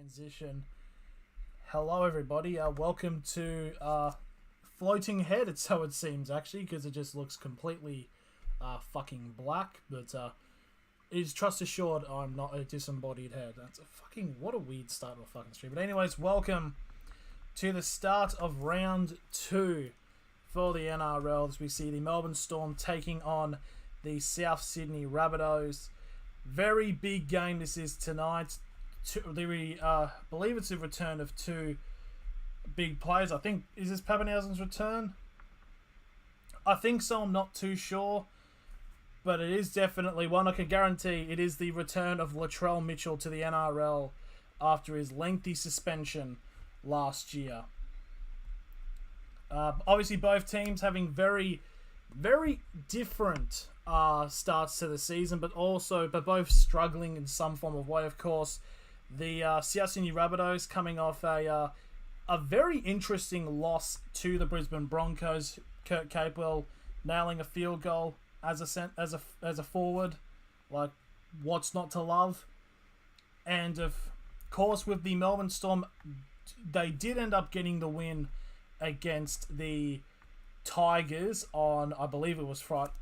Transition. Hello, everybody. Welcome to Floating Head. It's so it seems, actually, because it just looks completely fucking black. But it's trust assured, I'm not a disembodied head. That's a fucking what a weird start of a fucking stream. But anyways, welcome to the start of round 2 for the NRL as we see the Melbourne Storm taking on the South Sydney Rabbitohs. Very big game this is tonight. We believe it's a return of two big players. I think, is this Pappenhausen's return? I think so, I'm not too sure. But it is definitely one I can guarantee. It is the return of Latrell Mitchell to the NRL after his lengthy suspension last year. Obviously, both teams having very, very different starts to the season, but both struggling in some form of way, of course. The South Sydney Rabbitohs coming off a very interesting loss to the Brisbane Broncos. Kurt Capewell nailing a field goal as a forward, like what's not to love. And of course, with the Melbourne Storm, they did end up getting the win against the Tigers on, I believe it was Friday.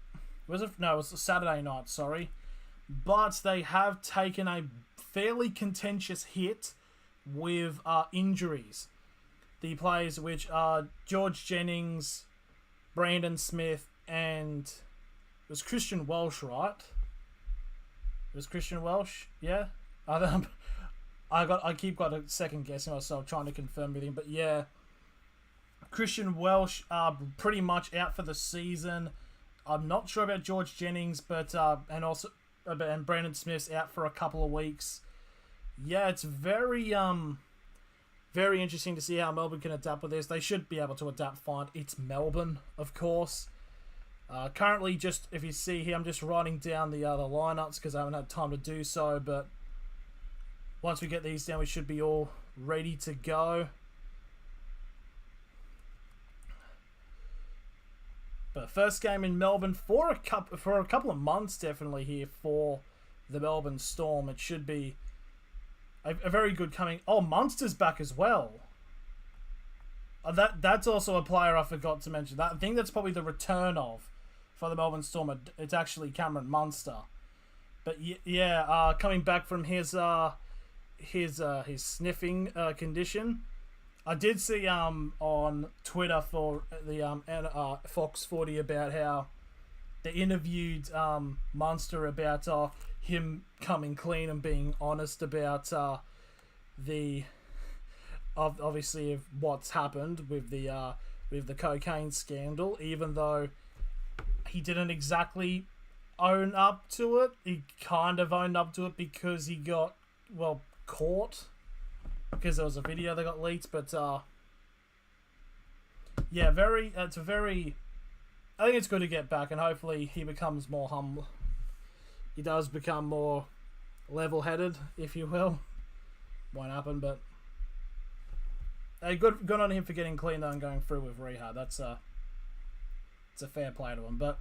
Was it? No, it was Saturday night. Sorry, but they have taken a fairly contentious hit with injuries. The players which are George Jennings, Brandon Smith, and it was Christian Welsh, right? It was Christian Welsh, yeah. I keep got a second guessing myself trying to confirm everything, but yeah, Christian Welsh are pretty much out for the season. I'm not sure about George Jennings, but and Brandon Smith's out for a couple of weeks. Yeah, it's very very interesting to see how Melbourne can adapt with this. They should be able to adapt fine. It's Melbourne, of course. Currently, just if you see here, I'm just writing down the lineups because I haven't had time to do so. But once we get these down, we should be all ready to go. But first game in Melbourne for a couple of months, definitely here for the Melbourne Storm. It should be a very good coming. Oh, Munster's back as well. That's also a player I forgot to mention. I think that's probably the return of for the Melbourne Storm. It's actually Cameron Munster. But yeah, coming back from his sniffing condition. I did see on Twitter for the Fox 40 about how they interviewed Munster about him coming clean and being honest about obviously of what's happened with the cocaine scandal, even though he didn't exactly own up to it. He kind of owned up to it because he got caught. Because there was a video that got leaked, but yeah, I think it's good to get back, and hopefully he becomes more humble. He does become more level-headed, if you will. Won't happen, but good on him for getting clean though and going through with rehab. It's a fair play to him, but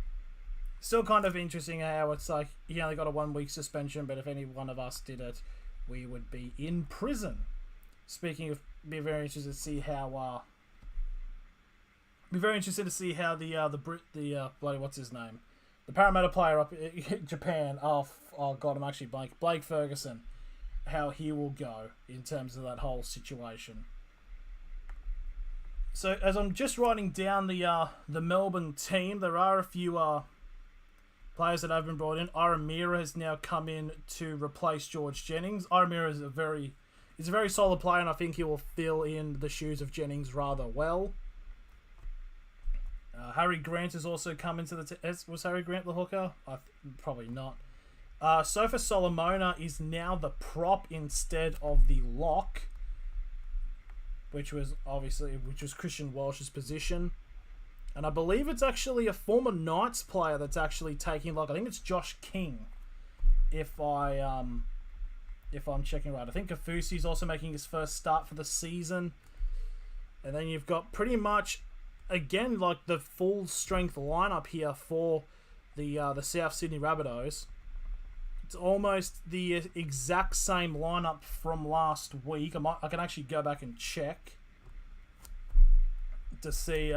still kind of interesting how it's like he only got a 1 week suspension, but if any one of us did it, we would be in prison. Speaking of, be very interested to see how. Be very interested to see how the bloody what's his name, the Parramatta player up in Japan. Oh god, I'm actually blank. Blake Ferguson, how he will go in terms of that whole situation. So as I'm just writing down the Melbourne team, there are a few players that have been brought in. Aramira has now come in to replace George Jennings. Aramira is a very solid player, and I think he will fill in the shoes of Jennings rather well. Harry Grant has also come into the... was Harry Grant the hooker? Probably not. Sofa Solomona is now the prop instead of the lock, which was Christian Walsh's position. And I believe it's actually a former Knights player that's actually taking lock. I think it's Josh King, if I'm checking right. I think Kafusi's also making his first start for the season. And then you've got pretty much, again, like the full strength lineup here for the South Sydney Rabbitohs. It's almost the exact same lineup from last week. I can actually go back and check to see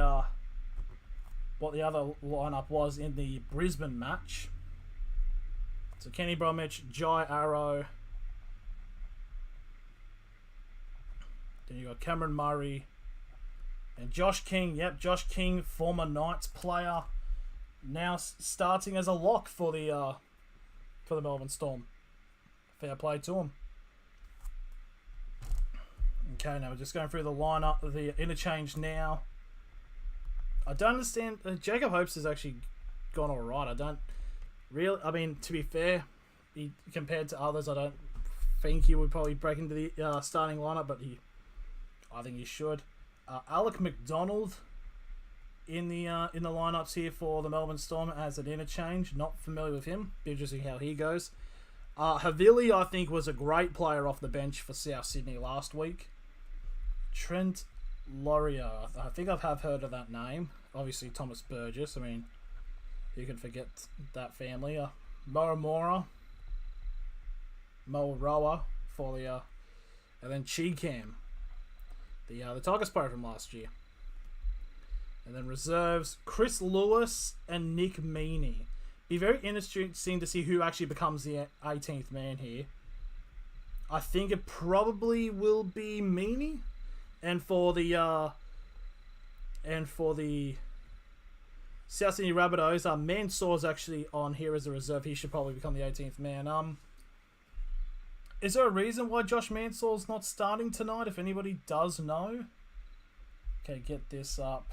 what the other lineup was in the Brisbane match. So Kenny Bromwich, Jai Arrow. Then you got Cameron Murray and Josh King. Yep, Josh King, former Knights player, now starting as a lock for the Melbourne Storm. Fair play to him. Okay, now we're just going through the lineup, the interchange now. I don't understand. Jacob Hopes has actually gone all right. I don't really. I mean, to be fair, compared to others, I don't think he would probably break into the starting lineup, but I think he should. Alec McDonald in the lineups here for the Melbourne Storm as an interchange. Not familiar with him. Be interesting how he goes. Havili, I think, was a great player off the bench for South Sydney last week. Trent Laurier, I think I have heard of that name. Obviously, Thomas Burgess. I mean, you can forget that family. Moa Roa for the, and then Cheekam, the Tigers player from last year. And then reserves, Chris Lewis and Nick Meaney. Be very interesting to see who actually becomes the 18th man here. I think it probably will be Meaney. And for the South Sydney Rabbitohs, Mansour's actually on here as a reserve. He should probably become the 18th man. Is there a reason why Josh Mansour's not starting tonight? If anybody does know. Okay, get this up.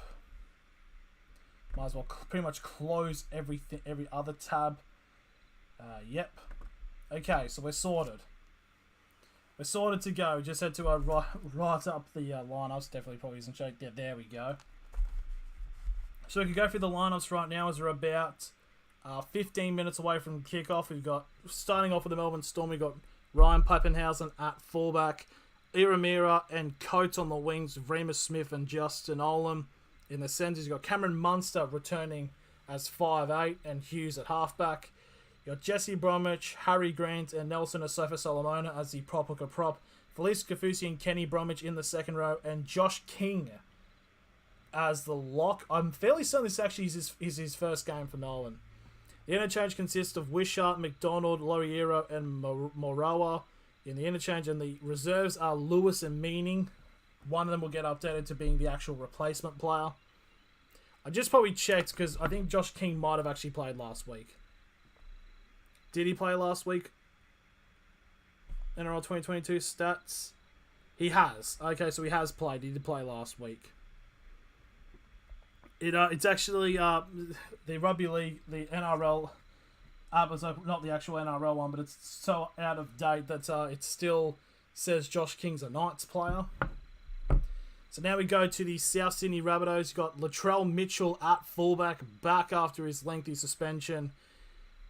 Might as well pretty much close every other tab. Yep. Okay, so we're sorted. We're sorted to go. Just had to write up the lineups. Definitely probably isn't showing. Yeah, there we go. So we can go through the lineups right now as we're about 15 minutes away from kickoff. We've got, starting off with the Melbourne Storm, we've got Ryan Pappenhausen at fullback, Iramira and Coates on the wings, Remus Smith and Justin Olam. In the centres, you've got Cameron Munster returning as 5'8", and Hughes at halfback. You've got Jesse Bromwich, Harry Grant, and Nelson Asofa Solomona as the prop hooker prop. Felice Kafusi and Kenny Bromwich in the second row, and Josh King as the lock. I'm fairly certain this actually is his first game for Melbourne. The interchange consists of Wishart, McDonald, Lauriero, and Moroa in the interchange, and the reserves are Lewis and Meaning. One of them will get updated to being the actual replacement player. I just probably checked because I think Josh King might have actually played last week. Did he play last week? NRL 2022 stats. He has. Okay, so he has played. He did play last week. It's actually the rugby league, the NRL app was not the actual NRL one, but it's so out of date that it still says Josh King's a Knights player. So now we go to the South Sydney Rabbitohs. You've got Latrell Mitchell at fullback, back after his lengthy suspension.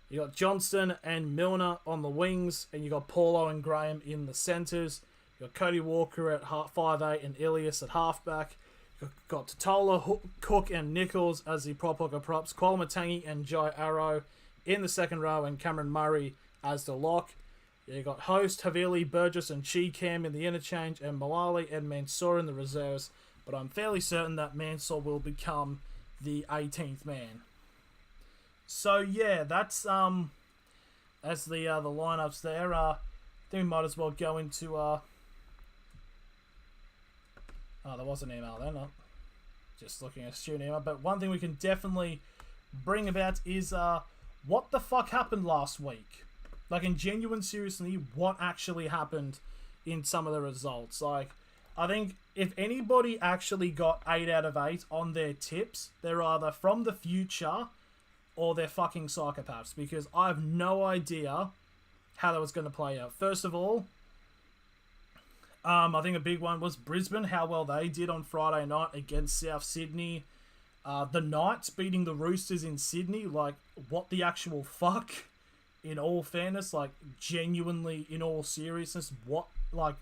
You got Johnston and Milner on the wings, and you got Paulo and Graham in the centres. You got Cody Walker at 5'8" and Ilias at halfback. You got Totola, Cook, and Nichols as the prop hooker props. Kwalamatangi and Jai Arrow in the second row, and Cameron Murray as the lock. You got Host, Havili, Burgess, and Cheekam in the interchange, and Malali and Mansour in the reserves. But I'm fairly certain that Mansour will become the 18th man. So yeah, that's as the lineups there. I think we might as well go into oh, there was an email there, not just looking at a student email. But one thing we can definitely bring about is what the fuck happened last week? Like, in genuine seriously, what actually happened in some of the results? Like, I think if anybody actually got 8 out of 8 on their tips, they're either from the future or they're fucking psychopaths, because I have no idea how that was going to play out. First of all, I think a big one was Brisbane, how well they did on Friday night against South Sydney. The Knights beating the Roosters in Sydney, like, what the actual fuck? In all fairness, like, genuinely, in all seriousness, what, like,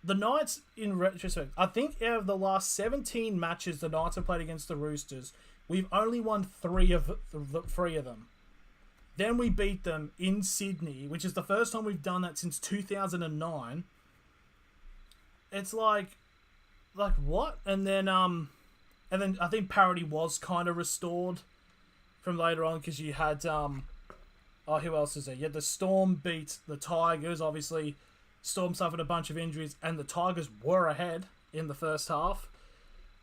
the Knights, in retrospect, I think out of the last 17 matches the Knights have played against the Roosters, we've only won three of them. Then we beat them in Sydney, which is the first time we've done that since 2009. It's like what? And then I think parity was kind of restored from later on, because you had who else is there? You had the Storm beat the Tigers. Obviously, Storm suffered a bunch of injuries, and the Tigers were ahead in the first half.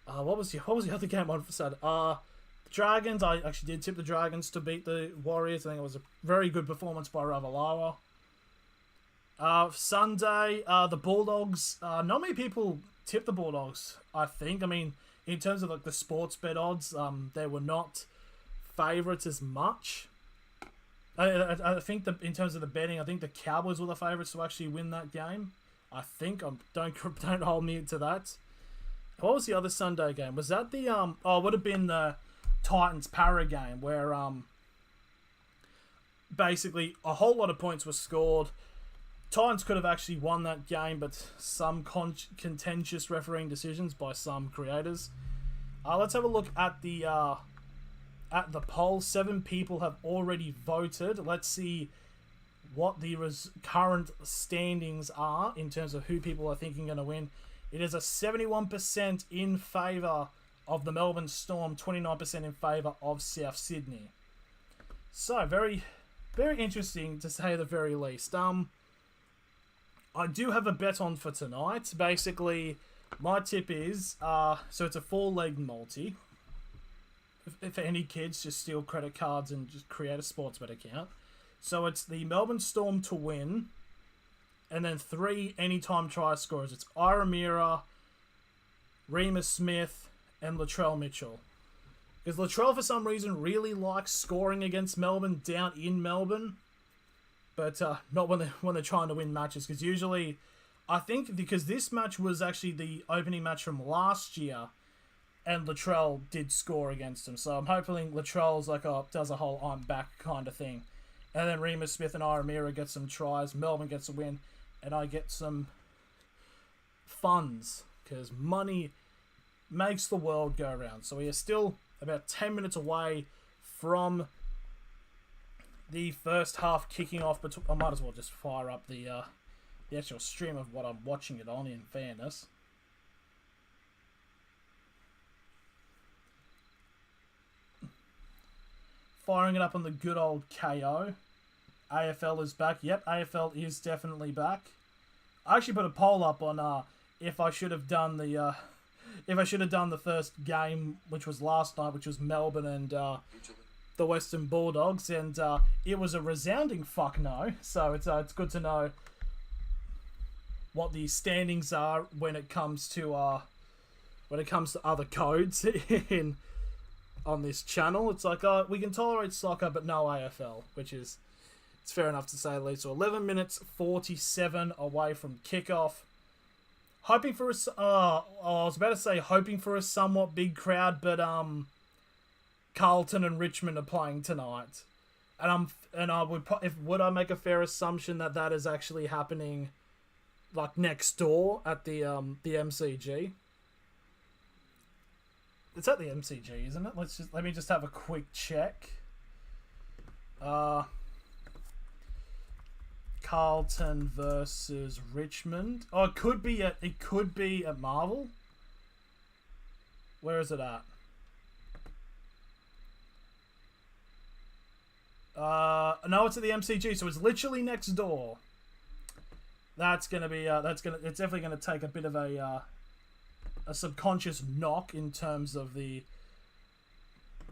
What was the other game on for Saturday? The Dragons. I actually did tip the Dragons to beat the Warriors. I think it was a very good performance by Ravalawa. Sunday, the Bulldogs. Not many people tipped the Bulldogs, I think. I mean, in terms of like the sports bet odds, they were not favourites as much. I think in terms of the betting, I think the Cowboys were the favourites to actually win that game. I think. Don't hold me to that. What was the other Sunday game? Was that the it would have been the Titans-Para game, where basically a whole lot of points were scored. Titans could have actually won that game, but some contentious refereeing decisions by some creators. Let's have a look at the poll. 7 people have already voted. Let's see what the current standings are in terms of who people are thinking going to win. It is a 71% in favour of the Melbourne Storm, 29% in favour of South Sydney. So, very, very interesting to say the very least. I do have a bet on for tonight. Basically, my tip is, so it's a 4-leg multi. If any kids, just steal credit cards and just create a sports bet account. So it's the Melbourne Storm to win, and then 3 anytime try scorers. It's Iramira, Remus Smith, and Latrell Mitchell. Because Latrell, for some reason, really likes scoring against Melbourne down in Melbourne. But not when they're trying to win matches. Because usually, I think, because this match was actually the opening match from last year, and Latrell did score against him. So I'm hoping Latrell's like, does a whole I'm back kind of thing. And then Remus Smith and Iramira get some tries. Melbourne gets a win. And I get some funds. Because money makes the world go round. So we are still about 10 minutes away from the first half kicking off. But I might as well just fire up the actual stream of what I'm watching it on, in fairness. Firing it up on the good old KO. AFL is back. Yep, AFL is definitely back. I actually put a poll up on if I should have done the first game, which was last night, which was Melbourne and the Western Bulldogs, and it was a resounding fuck no. So it's good to know what the standings are when it comes to other codes in on this channel. It's like, we can tolerate soccer, but no AFL, which is, it's fair enough to say at least. So 11 minutes 47 away from kickoff. Hoping for I was about to say hoping for a somewhat big crowd, but Carlton and Richmond are playing tonight, and I would I make a fair assumption that is actually happening, like next door at the MCG. It's at the MCG, isn't it? Let me just have a quick check. Carlton versus Richmond. Oh, it could be at Marvel. Where is it at? No, it's at the MCG, so it's literally next door. It's definitely gonna take a bit of a subconscious knock in terms of the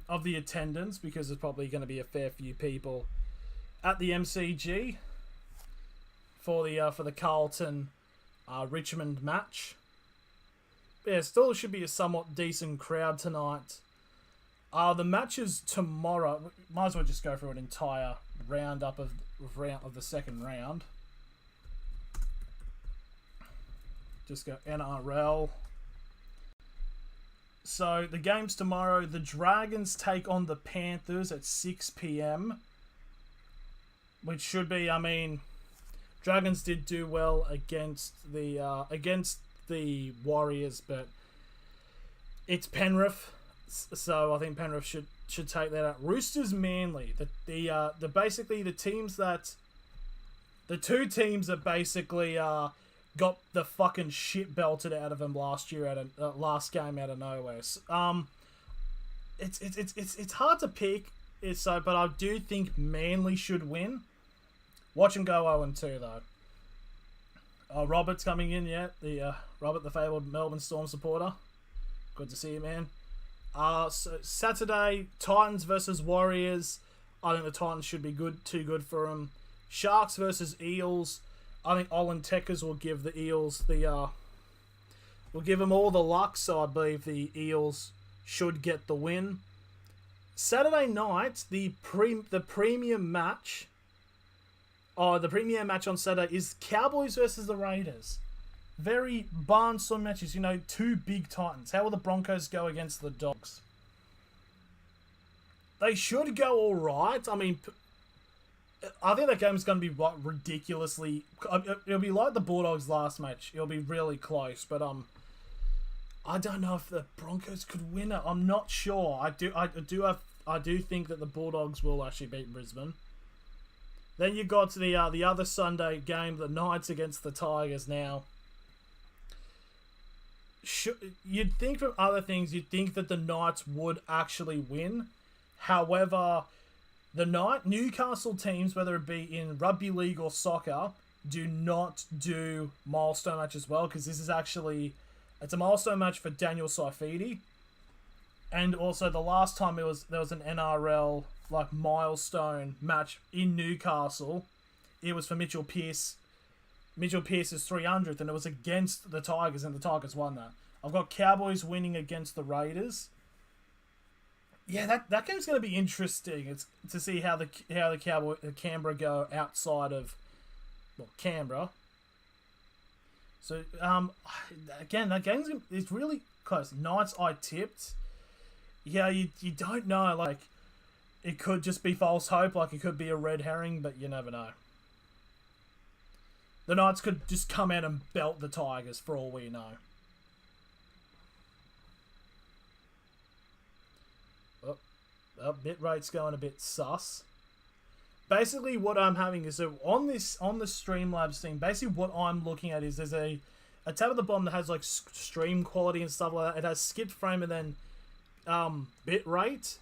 attendance, because there's probably going to be a fair few people at the MCG for the Carlton Richmond match. But yeah, still should be a somewhat decent crowd tonight. The matches tomorrow. Might as well just go through an entire roundup of the second round. Just go NRL. So the games tomorrow, the Dragons take on the Panthers at 6 p.m. Which should be, I mean, Dragons did do well against the Warriors, but it's Penrith, so I think Penrith should take that out. Roosters, Manly, the basically the two teams that basically got the fucking shit belted out of them last year at a last game out of nowhere. It's hard to pick. But I do think Manly should win. Watch them go 0-2 though. Robert's coming in, yeah. Robert, the fabled Melbourne Storm supporter. Good to see you, man. So Saturday, Titans versus Warriors. I think the Titans should be too good for them. Sharks versus Eels. I think Olin Tekkers will give the Eels will give them all the luck, so I believe the Eels should get the win. Saturday night, the premium match. The premium match on Saturday is Cowboys versus the Raiders. Very barnstorm matches, two big Titans. How will the Broncos go against the Dogs? They should go all right. I mean, I think that game's going to be ridiculously. It'll be like the Bulldogs last match. It'll be really close, but I don't know if the Broncos could win it. I'm not sure. I do think that the Bulldogs will actually beat Brisbane. Then you got to the other Sunday game, the Knights against the Tigers. Now, you'd think from other things, you'd think that the Knights would actually win. However, the Newcastle teams, whether it be in rugby league or soccer, do not do milestone matches well, because this is actually, it's a milestone match for Daniel Saifidi. And also the last time there was an NRL milestone match in Newcastle, it was for Mitchell Pearce's 300th, and it was against the Tigers, and the Tigers won that. I've got Cowboys winning against the Raiders. Yeah, that game's going to be interesting. It's to see how the Canberra go outside of Canberra. So again, that game's it's really close. Knights I tipped. Yeah, you don't know. It could just be false hope. It could be a red herring, but you never know. The Knights could just come out and belt the Tigers for all we know. Bit rate's going a bit sus. Basically, what I'm having is on the Streamlabs thing. Basically, what I'm looking at is there's a tab at the bottom that has stream quality and stuff like that. It has skipped frame and then bit rate.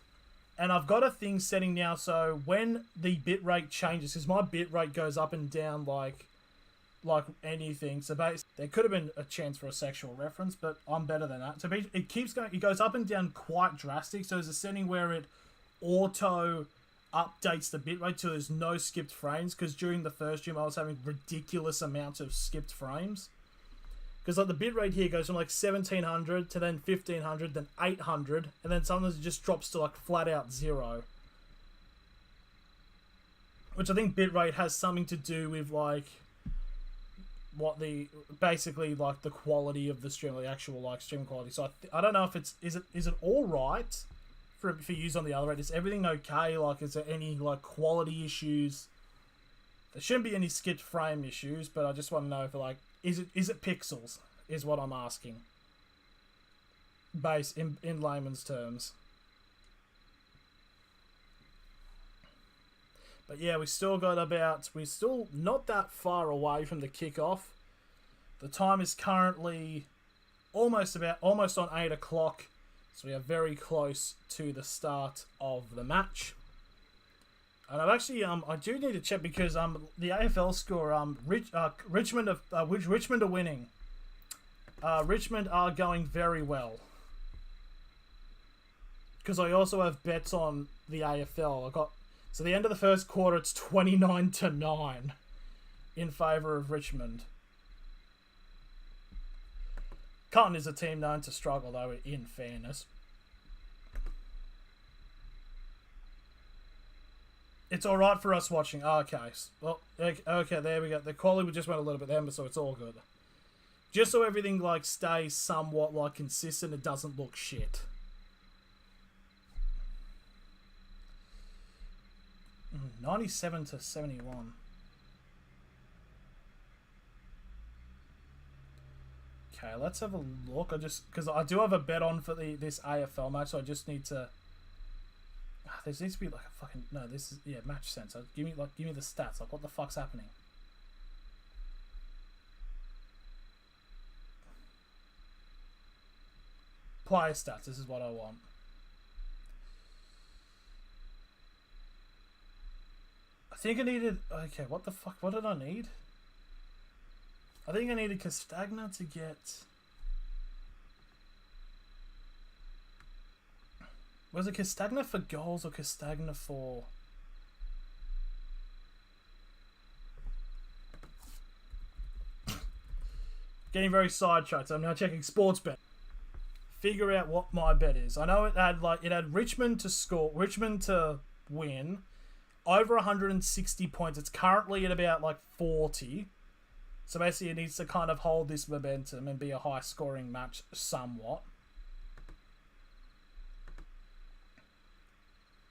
And I've got a thing setting now, so when the bit rate changes, because my bit rate goes up and down like anything. So there could have been a chance for a sexual reference, but I'm better than that. So it keeps going. It goes up and down quite drastic. So there's a setting where it auto updates the bitrate so there's no skipped frames, because during the first stream I was having ridiculous amounts of skipped frames, because the bitrate here goes from 1700 to then 1500, then 800, and then sometimes it just drops to flat out 0, which I think bitrate has something to do with what the the quality of the stream, the actual stream quality. So I don't know if is it all right for use on the other end? Is everything okay? Is there any quality issues? There shouldn't be any skipped frame issues, but I just want to know if is it pixels is what I'm asking. Base in layman's terms. But yeah, we're still not that far away from the kickoff. The time is currently almost on 8 o'clock. So we are very close to the start of the match. And I've actually, I do need to check, because the AFL score, Richmond are winning. Richmond are going very well. Because I also have bets on the AFL. So the end of the first quarter, it's 29-9 in favour of Richmond. Carlton is a team known to struggle, though, in fairness. It's all right for us watching. Oh, okay. Well, okay, there we go. The quality just went a little bit there, so it's all good. Just so everything like stays somewhat like consistent, it doesn't look shit. Mm, 97 to 71. Okay, let's have a look. Because I do have a bet on for this AFL match, so I just need to. There needs to be like a fucking This is match sensor. Give me the stats. Like what the fuck's happening? Player stats. This is what I want. I think I needed. Okay, what the fuck? What did I need? I think I needed Castagna to get. Was it Castagna for goals or Castagna for... Getting very sidetracked. I'm now checking Sportsbet. Figure out what my bet is. I know it had Richmond to win over 160 points. It's currently at about like 40. So basically it needs to kind of hold this momentum and be a high scoring match somewhat.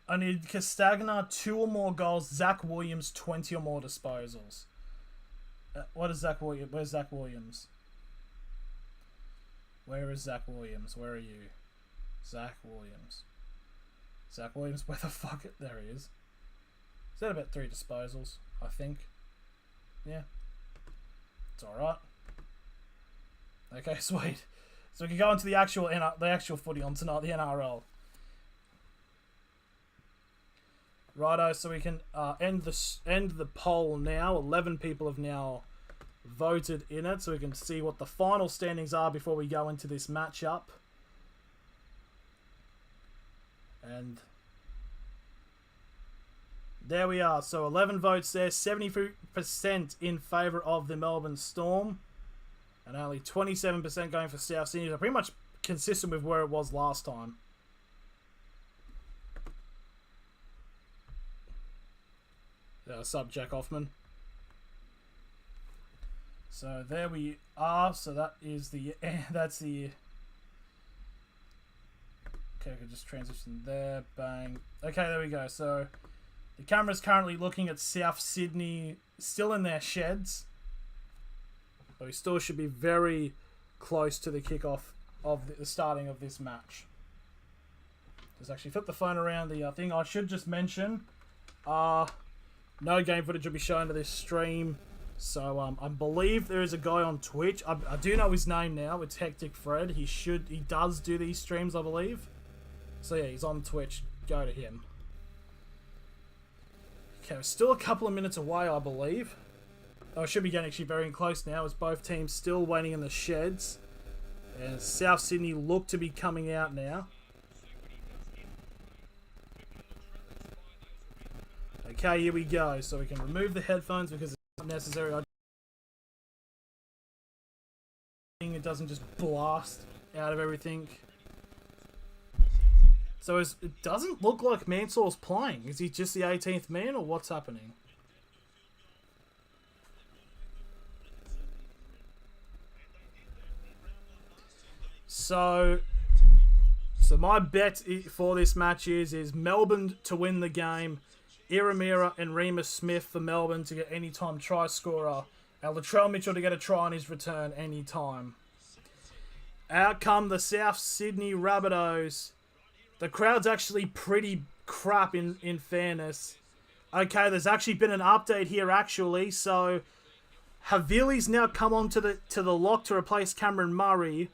I need Castagna 2 or more goals. Zach Williams 20 or more disposals. What is Zach Williams? Where's Zach Williams? Where is Zach Williams? Where are you? Zach Williams. Zach Williams, where the fuck? There he is. Is that about 3 disposals? I think. Yeah. It's alright. Okay, sweet. So we can go into the actual footy on tonight, the NRL. Righto, so we can end the poll now. 11 people have now voted in it, so we can see what the final standings are before we go into this matchup. And there we are. So 11 votes there, 70% in favour of the Melbourne Storm, and only 27% going for South Sydney. So pretty much consistent with where it was last time. Sub Jack Hoffman. So there we are. So that is that's the. Okay, I could just transition there. Bang. Okay, there we go. So the camera's currently looking at South Sydney, still in their sheds. But we still should be very close to the kickoff of the starting of this match. Just actually flip the phone around the thing. I should just mention, no game footage will be shown to this stream. So I believe there is a guy on Twitch. I do know his name now. It's Hectic Fred. He does do these streams, I believe. So yeah, he's on Twitch. Go to him. Okay, we're still a couple of minutes away, I believe. Oh, I should be getting actually very close now, as both teams still waiting in the sheds. And South Sydney look to be coming out now. Okay, here we go. So we can remove the headphones because it's not necessary. It doesn't just blast out of everything. So it doesn't look like Mansour's playing. Is he just the 18th man, or what's happening? So my bet for this match is Melbourne to win the game. Iramira and Remus Smith for Melbourne to get anytime try scorer. And Latrell Mitchell to get a try on his return anytime. Out come the South Sydney Rabbitohs. The crowd's actually pretty crap in fairness. Okay, there's actually been an update here actually. So Havili's now come on to the lock to replace Cameron Murray.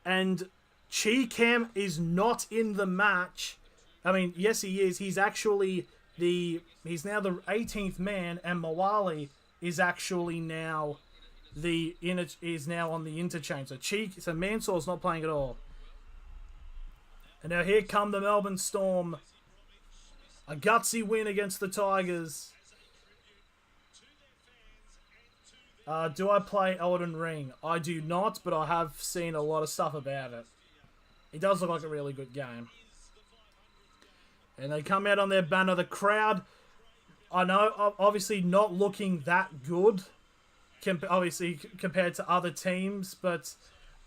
And Cheekham is not in the match. I mean, yes he is. He's actually he's now the 18th man, and Mawali is actually now on the interchange. So Mansour's not playing at all. And now here come the Melbourne Storm. A gutsy win against the Tigers. Do I play Elden Ring? I do not, but I have seen a lot of stuff about it. It does look like a really good game. And they come out on their banner. The crowd I know, obviously not looking that good, obviously compared to other teams, but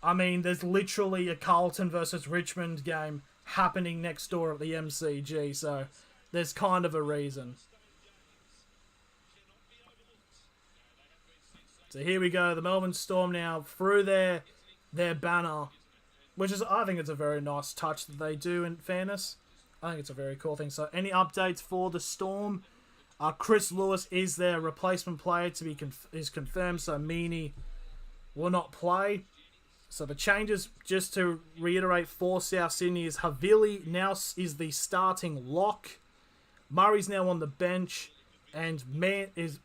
I mean, there's literally a Carlton versus Richmond game happening next door at the MCG, so there's kind of a reason. So here we go, the Melbourne Storm now through their banner, which is, I think it's a very nice touch that they do, in fairness. I think it's a very cool thing. So any updates for the Storm? Chris Lewis is their replacement player to be is confirmed, so Meaney will not play. So the changes, just to reiterate, for South Sydney is Havili now is the starting lock. Murray's now on the bench. And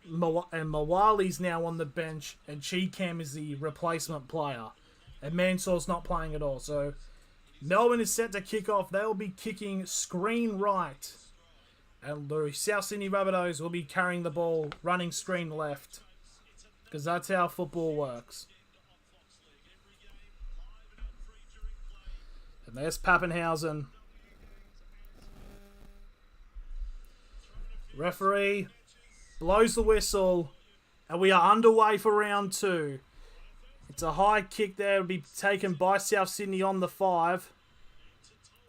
Mawali's now on the bench, and Cheekham is the replacement player. And Mansour's not playing at all. So Melbourne is set to kick off. They'll be kicking screen right. And the South Sydney Rabbitohs will be carrying the ball, running screen left. Because that's how football works. And there's Pappenhausen. Referee blows the whistle, and we are underway for round 2. It's a high kick there. It'll be taken by South Sydney on the 5.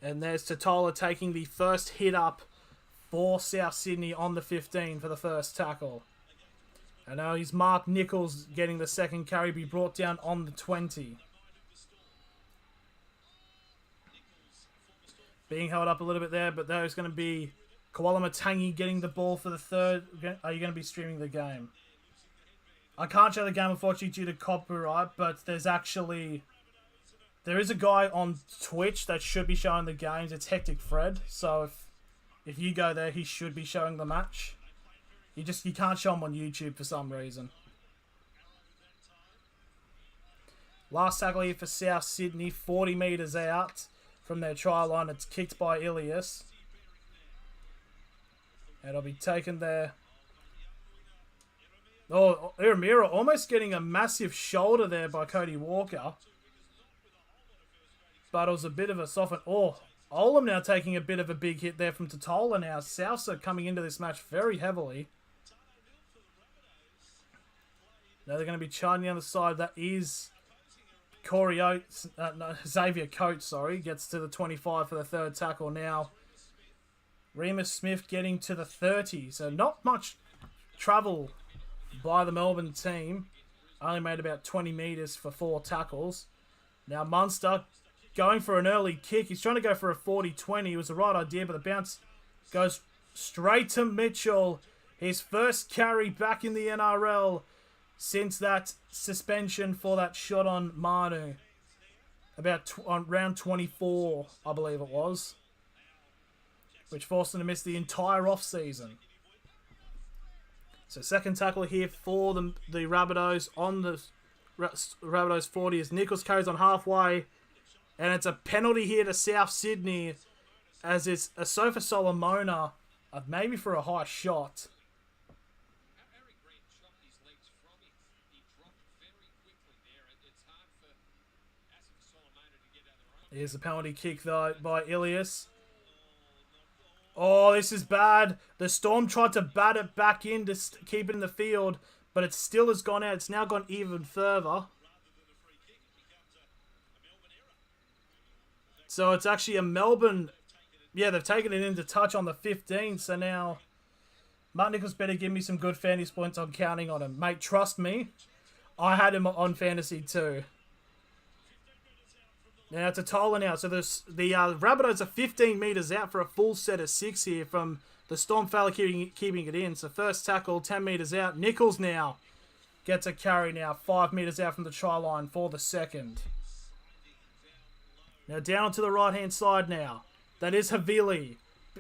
And there's Totola taking the first hit up for South Sydney on the 15 for the first tackle. And now he's Mark Nichols getting the second carry, be brought down on the 20. Being held up a little bit there, but there's going to be Koala Matangi getting the ball for the third. Are you going to be streaming the game? I can't show the game, unfortunately, due to copyright, but there is a guy on Twitch that should be showing the games. It's Hectic Fred. So if you go there, he should be showing the match. You can't show him on YouTube for some reason. Last tackle here for South Sydney, 40 metres out from their try line. It's kicked by Ilias. And it'll be taken there. Oh, Iramira almost getting a massive shoulder there by Cody Walker. But it was a bit of a soften. Oh, Olam now taking a bit of a big hit there from Totola now. Souths are coming into this match very heavily. Now they're going to be charging the other side. That is Corey Oates. Xavier Coates, sorry. Gets to the 25 for the third tackle now. Remus Smith getting to the 30. So not much travel by the Melbourne team. Only made about 20 metres for 4 tackles. Now Munster going for an early kick. He's trying to go for a 40-20. It was the right idea, but the bounce goes straight to Mitchell. His first carry back in the NRL since that suspension for that shot on Manu. On round 24, I believe it was. Which forced him to miss the entire off-season. So second tackle here for the Rabbitohs on the Rabbitohs 40 as Nichols carries on halfway. And it's a penalty here to South Sydney as it's a Sofa Solomona, maybe for a high shot. Here's a penalty kick though by Ilias. Oh, this is bad. The Storm tried to bat it back in to keep it in the field, but it still has gone out. It's now gone even further. So it's actually a Melbourne. Yeah, they've taken it into touch on the 15. So now Mark Nichols better give me some good fantasy points. I'm counting on him. Mate, trust me. I had him on fantasy too. Now it's a Tola now. So the Rabbitohs are 15 metres out for a full set of 6 here from the Storm fella keeping it in. So first tackle, 10 metres out. Nichols now gets a carry now, 5 metres out from the try line for the second. Now down to the right-hand side now. That is Havili,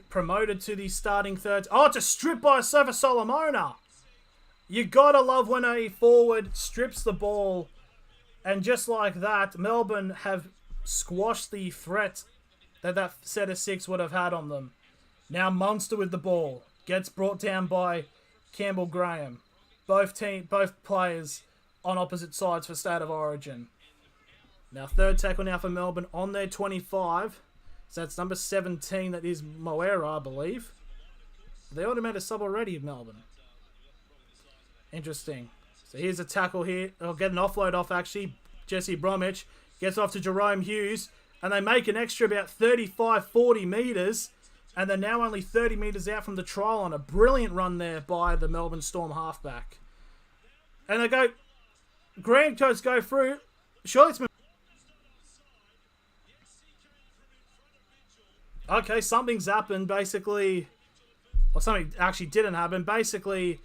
promoted to the starting third. Oh, it's a strip by Sofa Solomona. You gotta love when a forward strips the ball. And just like that, Melbourne have squashed the threat that set of 6 would have had on them. Now Munster with the ball. Gets brought down by Campbell Graham. Both players on opposite sides for State of Origin. Now third tackle now for Melbourne on their 25. So that's number 17. That is Moera, I believe. They already made a sub already, Melbourne. Interesting. So here's a tackle here. They'll get an offload off, actually. Jesse Bromwich gets off to Jerome Hughes. And they make an extra about 35, 40 metres. And they're now only 30 metres out from the try line. A brilliant run there by the Melbourne Storm halfback. And they go... Grant coats go through. Surely it's... Okay, something's happened, basically. Or something actually didn't happen. Basically,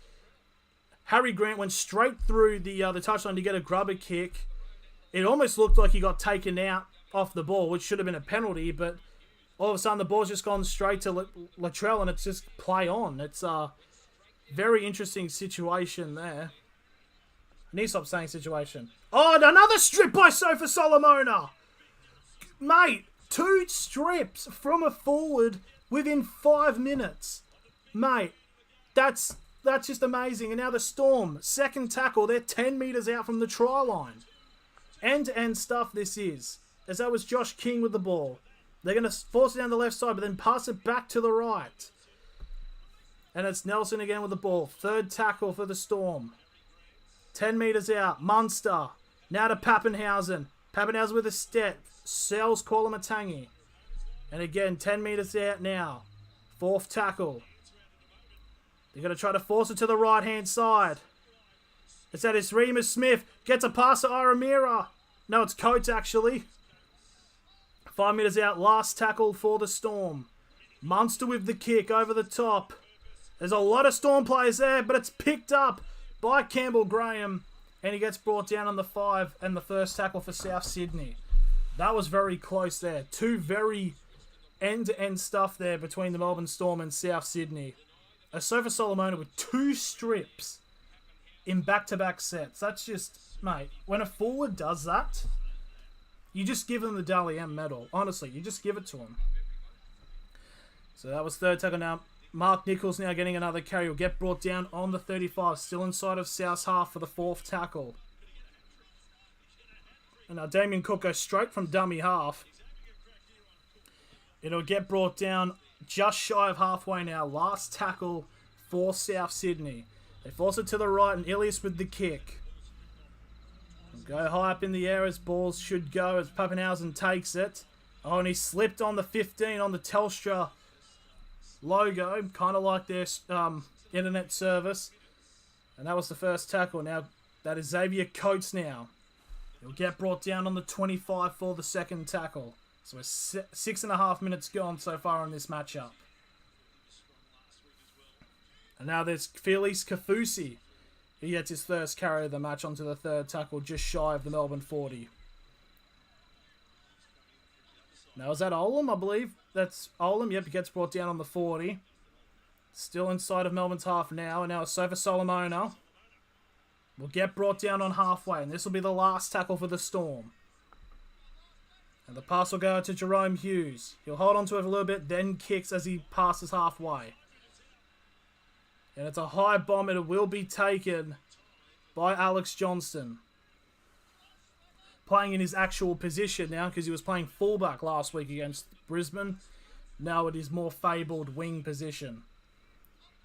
Harry Grant went straight through the touchline to get a grubber kick. It almost looked like he got taken out off the ball, which should have been a penalty, but all of a sudden the ball's just gone straight to Latrell and it's just play on. It's a very interesting situation there. I need to stop saying situation. Oh, and another strip by Sofa Solomona! Mate, 2 strips from a forward within 5 minutes. Mate, that's just amazing. And now the Storm, second tackle, they're 10 metres out from the try line. End-to-end stuff this is. As that was Josh King with the ball. They're going to force it down the left side, but then pass it back to the right. And it's Nelson again with the ball. Third tackle for the Storm. 10 metres out. Munster. Now to Pappenhausen. Pappenhausen with a step. Sells Kwalamatangi. And again, 10 metres out now. Fourth tackle. They're going to try to force it to the right-hand side. It's that it's Remus Smith. Gets a pass to Iramira. No, it's Coates, actually. 5 metres out. Last tackle for the Storm. Munster with the kick over the top. There's a lot of Storm players there, but it's picked up by Campbell Graham. And he gets brought down on the 5 and the first tackle for South Sydney. That was very close there. 2 very end-to-end stuff there between the Melbourne Storm and South Sydney. A Sofa Solomona with 2 strips in back-to-back sets. That's just, mate, when a forward does that, you just give him the Dally M medal. Honestly, you just give it to him. So that was third tackle now. Mark Nichols now getting another carry. Will get brought down on the 35. Still inside of South's half for the fourth tackle. And now Damien Cook goes straight from dummy half. It'll get brought down just shy of halfway now. Last tackle for South Sydney. They force it to the right and Ilias with the kick. Go high up in the air as balls should go as Pappenhausen takes it. Oh, and he slipped on the 15 on the Telstra logo. Kind of like their internet service. And that was the first tackle. Now, that is Xavier Coates now. He'll get brought down on the 25 for the second tackle. So we're 6.5 minutes gone so far in this matchup. And now there's Felix Kafusi. He gets his first carry of the match onto the third tackle, just shy of the Melbourne 40. Now, is that Olam, I believe? That's Olam. Yep, he gets brought down on the 40. Still inside of Melbourne's half now. And now Sofa Solomona will get brought down on halfway. And this will be the last tackle for the Storm. And the pass will go to Jerome Hughes. He'll hold on to it a little bit, then kicks as he passes halfway. And it's a high bomb. It will be taken by Alex Johnston. Playing in his actual position now because he was playing fullback last week against Brisbane. Now it is more fabled wing position.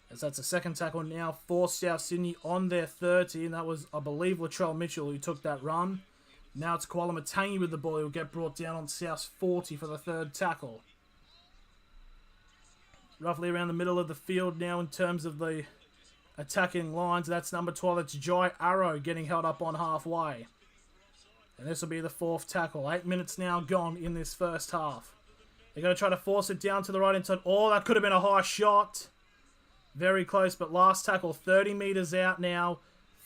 As that's a second tackle now for South Sydney on their 30. And that was, I believe, Latrell Mitchell who took that run. Now it's Kwalamatangi with the ball. He'll get brought down on South's 40 for the third tackle. Roughly around the middle of the field now in terms of the attacking lines. That's number 12. That's Jai Arrow getting held up on halfway. And this will be the fourth tackle. 8 minutes now gone in this first half. They're going to try to force it down to the right inside. Oh, that could have been a high shot. Very close, but last tackle 30 metres out now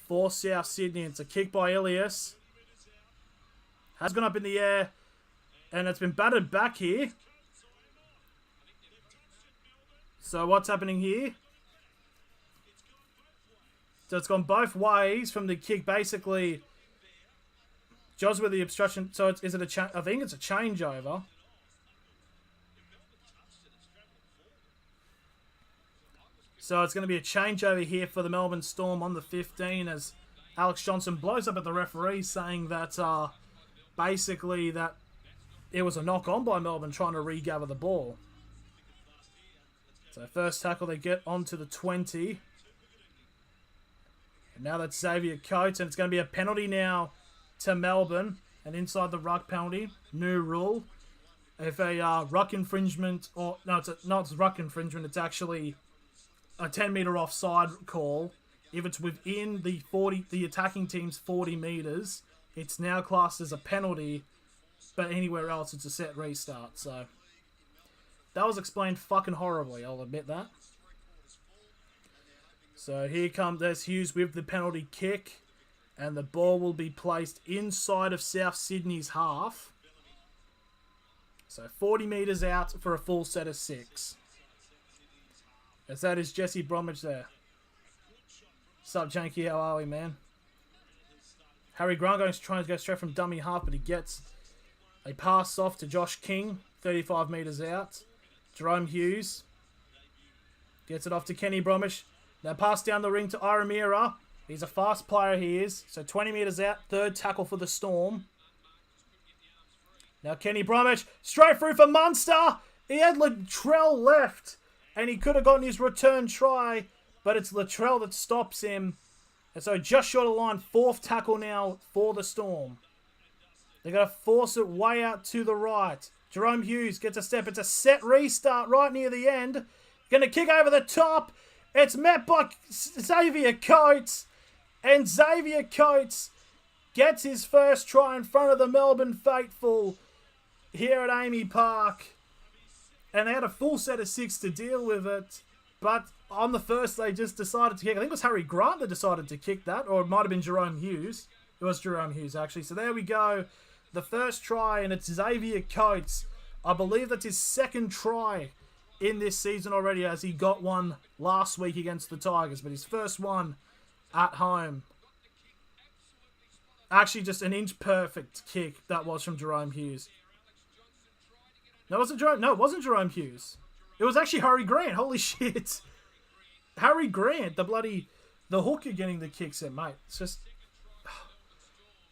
for South Sydney. It's a kick by Ilias. Has gone up in the air. And it's been battered back here. So what's happening here? So it's gone both ways from the kick. Basically, Joz with the obstruction. So is it a I think it's a changeover. So it's going to be a changeover here for the Melbourne Storm on the 15 as Alex Johnson blows up at the referee saying that basically that it was a knock on by Melbourne trying to regather the ball. So first tackle, they get onto the 20. And now that's Xavier Coates, and it's going to be a penalty now to Melbourne. And inside the ruck penalty, new rule. If a ruck infringement, or no, it's ruck infringement, it's actually a 10-metre offside call. If it's within the attacking team's 40 metres, it's now classed as a penalty, but anywhere else it's a set restart. So that was explained fucking horribly, I'll admit that. So here there's Hughes with the penalty kick, and the ball will be placed inside of South Sydney's half. So 40 metres out for a full set of 6. As that is Jesse Bromwich there. Sup, Janky, how are we, man? Harry Grant going to try to go straight from dummy half, but he gets a pass off to Josh King, 35 metres out. Jerome Hughes gets it off to Kenny Bromwich. Now pass down the ring to Iramira. He's a fast player, he is. So 20 metres out, third tackle for the Storm. Now Kenny Bromwich, straight through for Munster. He had Latrell left, and he could have gotten his return try, but it's Latrell that stops him. And so just short of the line, fourth tackle now for the Storm. They're going to force it way out to the right. Jerome Hughes gets a step. It's a set restart right near the end. Going to kick over the top. It's met by Xavier Coates. And Xavier Coates gets his first try in front of the Melbourne faithful here at Amy Park. And they had a full set of 6 to deal with it. But on the first, they just decided to kick. I think it was Harry Grant that decided to kick that. Or it might have been Jerome Hughes. It was Jerome Hughes, actually. So there we go. The first try, and it's Xavier Coates. I believe that's his second try in this season already, as he got one last week against the Tigers. But his first one at home. Actually, just an inch perfect kick that was from Jerome Hughes. No, it wasn't Jerome Hughes. It was actually Harry Grant. Holy shit. Harry Grant, the hooker getting the kicks in, mate. It's just...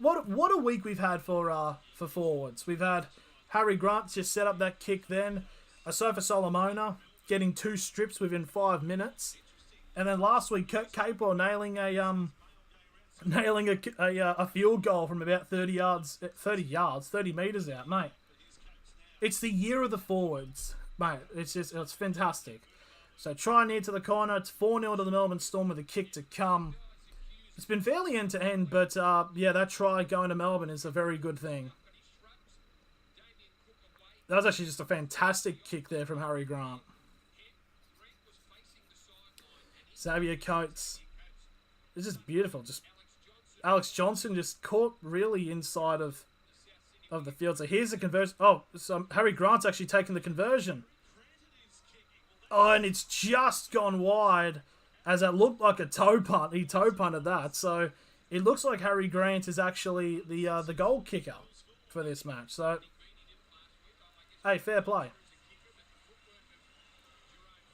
What a week we've had for forwards. We've had Harry Grant just set up that kick then. Asofa Solomona getting 2 strips within 5 minutes. And then last week, Kurt Capel nailing a field goal from about 30 metres out, mate. It's the year of the forwards, mate. It's fantastic. So try near to the corner. It's 4-0 to the Melbourne Storm with a kick to come. It's been fairly end-to-end, but yeah, that try going to Melbourne is a very good thing. That was actually just a fantastic kick there from Harry Grant. Xavier Coates. It's just beautiful. Just Alex Johnson just caught really inside of the field. So here's the conversion. Oh, so Harry Grant's actually taken the conversion. Oh, and it's just gone wide, as it looked like a toe punt. He toe punted that. So it looks like Harry Grant is actually the goal kicker for this match. So, hey, fair play.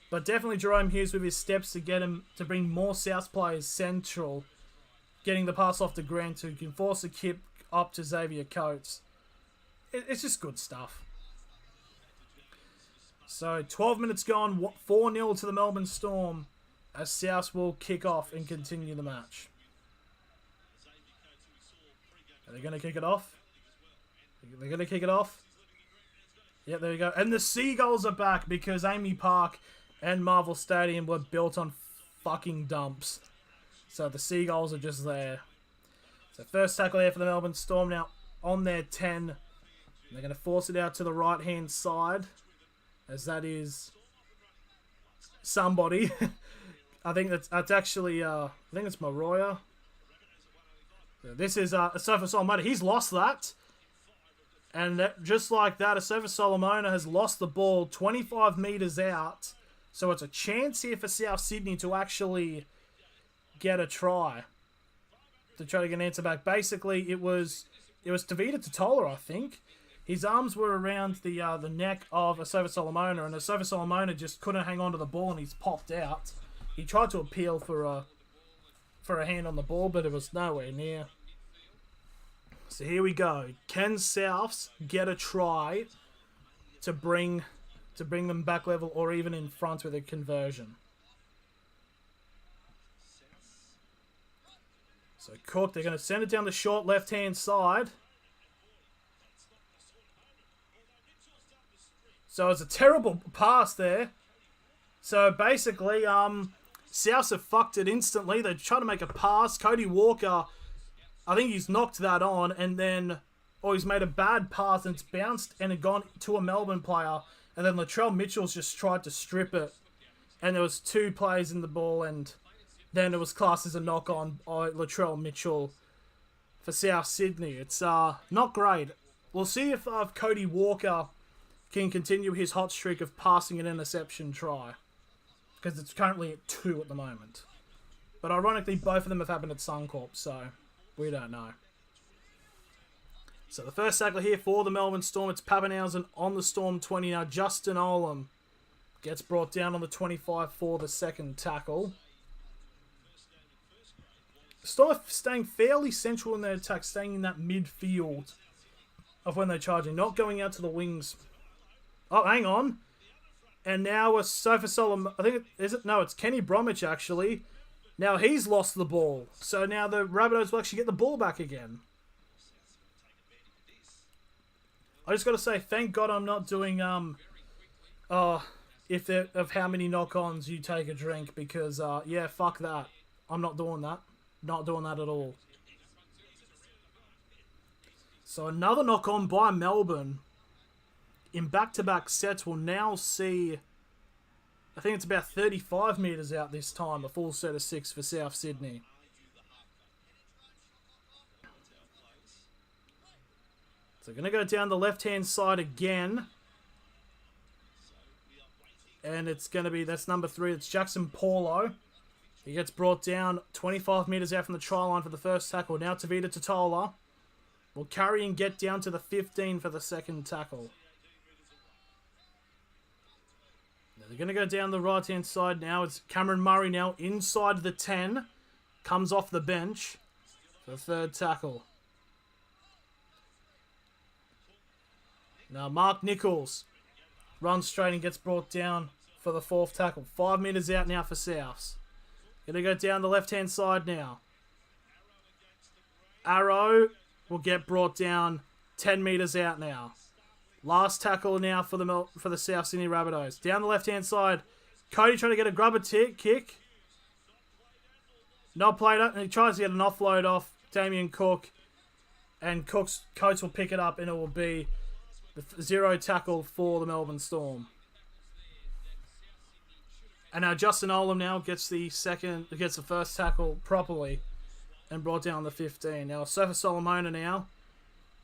But definitely Jerome Hughes with his steps to get him to bring more South players central, getting the pass off to Grant who can force a kick up to Xavier Coates. It's just good stuff. So 12 minutes gone, 4-0 to the Melbourne Storm, as South will kick off and continue the match. Are they going to kick it off? They're going to kick it off? Yep, there we go. And the Seagulls are back because Amy Park and Marvel Stadium were built on fucking dumps. So the Seagulls are just there. So first tackle there for the Melbourne Storm now on their 10. They're going to force it out to the right-hand side, as that is somebody. I think that's actually, I think it's Maroya. This is Asofa Solomona. He's lost that. And just like that, Asofa Solomona has lost the ball 25 metres out. So it's a chance here for South Sydney to actually get a try. To try to get an answer back. Basically, it was Tavita Totola, I think. His arms were around the neck of Asofa Solomona, and Asofa Solomona just couldn't hang on to the ball, and he's popped out. He tried to appeal for a hand on the ball, but it was nowhere near. So here we go. Can Souths get a try to bring to bring them back level or even in front with a conversion. So Cook, they're going to send it down the short left-hand side. So it's a terrible pass there. So basically, South have fucked it instantly. They try to make a pass. Cody Walker, I think he's knocked that on, and then, or he's made a bad pass and it's bounced and it gone to a Melbourne player, and then Latrell Mitchell's just tried to strip it, and there was 2 players in the ball, and then it was classed as a knock on by Latrell Mitchell for South Sydney. It's not great. We'll see if Cody Walker can continue his hot streak of passing an interception try, because it's currently at 2 at the moment. But ironically, both of them have happened at Suncorp, so we don't know. So the first tackle here for the Melbourne Storm, it's Pappenhausen on the Storm 20 now. Justin Olam gets brought down on the 25 for the second tackle. Storm staying fairly central in their attack, staying in that midfield of when they're charging, not going out to the wings. Oh, hang on. And now a Sofa Solomon, I think, it's Kenny Bromwich actually. Now he's lost the ball. So now the Rabbitohs will actually get the ball back again. I just got to say, thank God I'm not doing, of how many knock-ons you take a drink, because, yeah, fuck that. I'm not doing that. Not doing that at all. So another knock-on by Melbourne. In back-to-back sets, we'll now see, I think it's about 35 metres out this time, a full set of 6 for South Sydney. So going to go down the left-hand side again. And it's going to be, that's number 3, it's Jackson Paulo. He gets brought down 25 metres out from the try line for the first tackle. Now Tavita Totola will carry and get down to the 15 for the second tackle. Now they're going to go down the right-hand side now. It's Cameron Murray now inside the 10. Comes off the bench for the third tackle. Now Mark Nichols runs straight and gets brought down for the fourth tackle. 5 metres out now for Souths. Going to go down the left-hand side now. Arrow will get brought down 10 metres out now. Last tackle now for the South Sydney Rabbitohs. Down the left-hand side. Cody trying to get a grubber kick. Not played up, and he tries to get an offload off Damien Cook. And Cook's coach will pick it up, and it will be the 0 tackle for the Melbourne Storm. And now Justin Olam now gets the first tackle properly and brought down the 15. Now Sofa Solomona now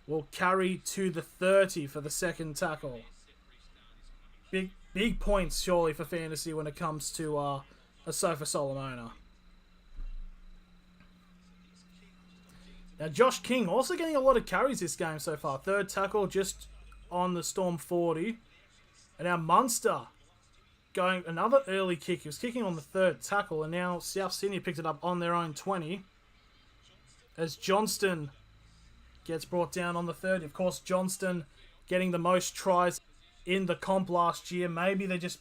will carry to the 30 for the second tackle. Big points surely for fantasy when it comes to a Sofa Solomona. Now Josh King also getting a lot of carries this game so far. Third tackle just on the Storm 40. And now Munster going another early kick. He was kicking on the third tackle, and now South Sydney picked it up on their own 20. As Johnston gets brought down on the 30. Of course, Johnston getting the most tries in the comp last year. Maybe they're just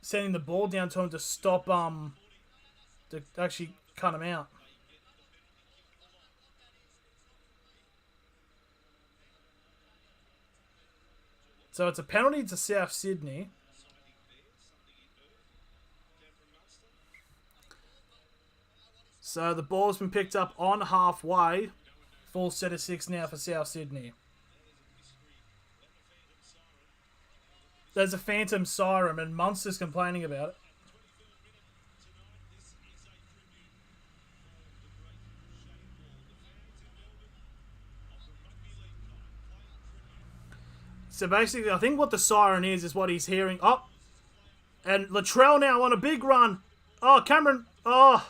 sending the ball down to him to stop, to actually cut him out. So it's a penalty to South Sydney. So the ball's been picked up on halfway. Full set of 6 now for South Sydney. There's a phantom siren and Munster's complaining about it. So basically, I think what the siren is what he's hearing. Oh, and Latrell now on a big run. Oh, Cameron. Oh.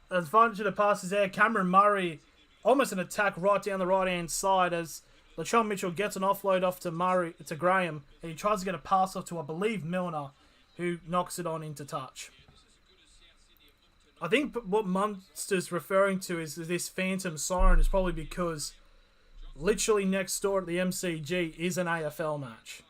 Advantage of the passes there. Cameron Murray, almost an attack right down the right-hand side as Latrell Mitchell gets an offload off to Graham, and he tries to get a pass off to, I believe, Milner, who knocks it on into touch. I think what Munster's referring to is this phantom siren is probably because literally next door at the MCG is an AFL match.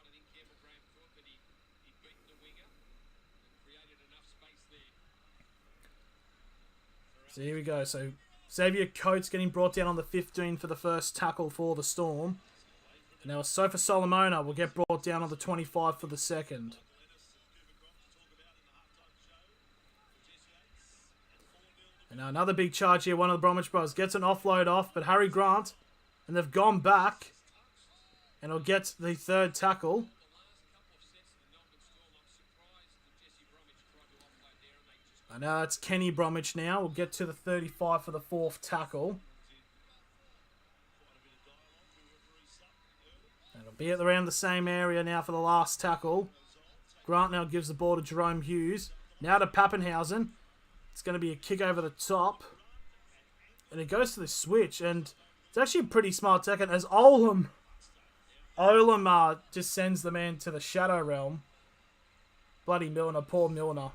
So here we go. So Xavier Coates getting brought down on the 15 for the first tackle for the Storm. And now Sofa Solomona will get brought down on the 25 for the second. And now another big charge here. One of the Bromwich Bros gets an offload off, but Harry Grant, and they've gone back, and he'll get the third tackle. And now it's Kenny Bromwich now. We'll get to the 35 for the fourth tackle. And it'll be at around the same area now for the last tackle. Grant now gives the ball to Jerome Hughes. Now to Pappenhausen. It's going to be a kick over the top. And it goes to the switch. And it's actually a pretty smart second as Olam just sends the man to the shadow realm. Bloody Milner. Poor Milner.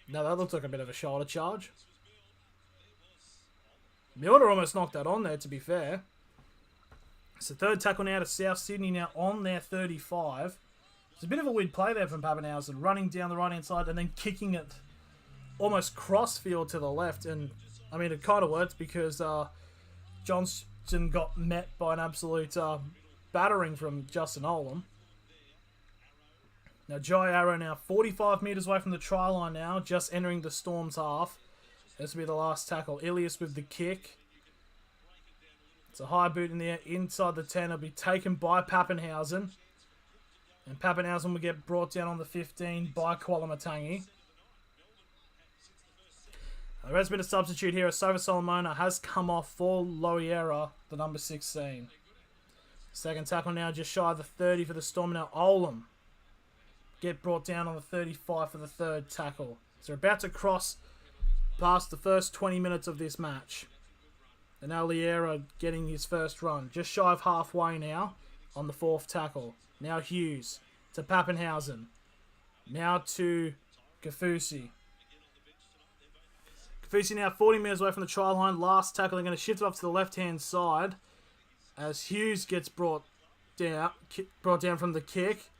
Now that looks like a bit of a shoulder charge. Milner almost knocked that on there, to be fair. It's the third tackle now to South Sydney, now on their 35. It's a bit of a weird play there from Pappenhausen, running down the right-hand side and then kicking it almost cross-field to the left. And, I mean, it kind of worked because Johnston got met by an absolute battering from Justin Olam. Now, Jai Arrow now 45 metres away from the try line now, just entering the Storm's half. This will be the last tackle. Ilias with the kick. It's a high boot in the inside the 10. It'll be taken by Pappenhausen. And Pappenhausen will get brought down on the 15 by Kwalamatangi. There has been a substitute here. Sofa Solomona has come off for Loiera, the number 16. Second tackle now just shy of the 30 for the Storm. Now Olam get brought down on the 35 for the third tackle. So they're about to cross past the first 20 minutes of this match. And now Loiera getting his first run. Just shy of halfway now on the fourth tackle. Now Hughes to Pappenhausen. Now to Kafusi. Kafusi now 40 metres away from the try line. Last tackle. They're going to shift it off to the left-hand side as Hughes gets brought down from the kick.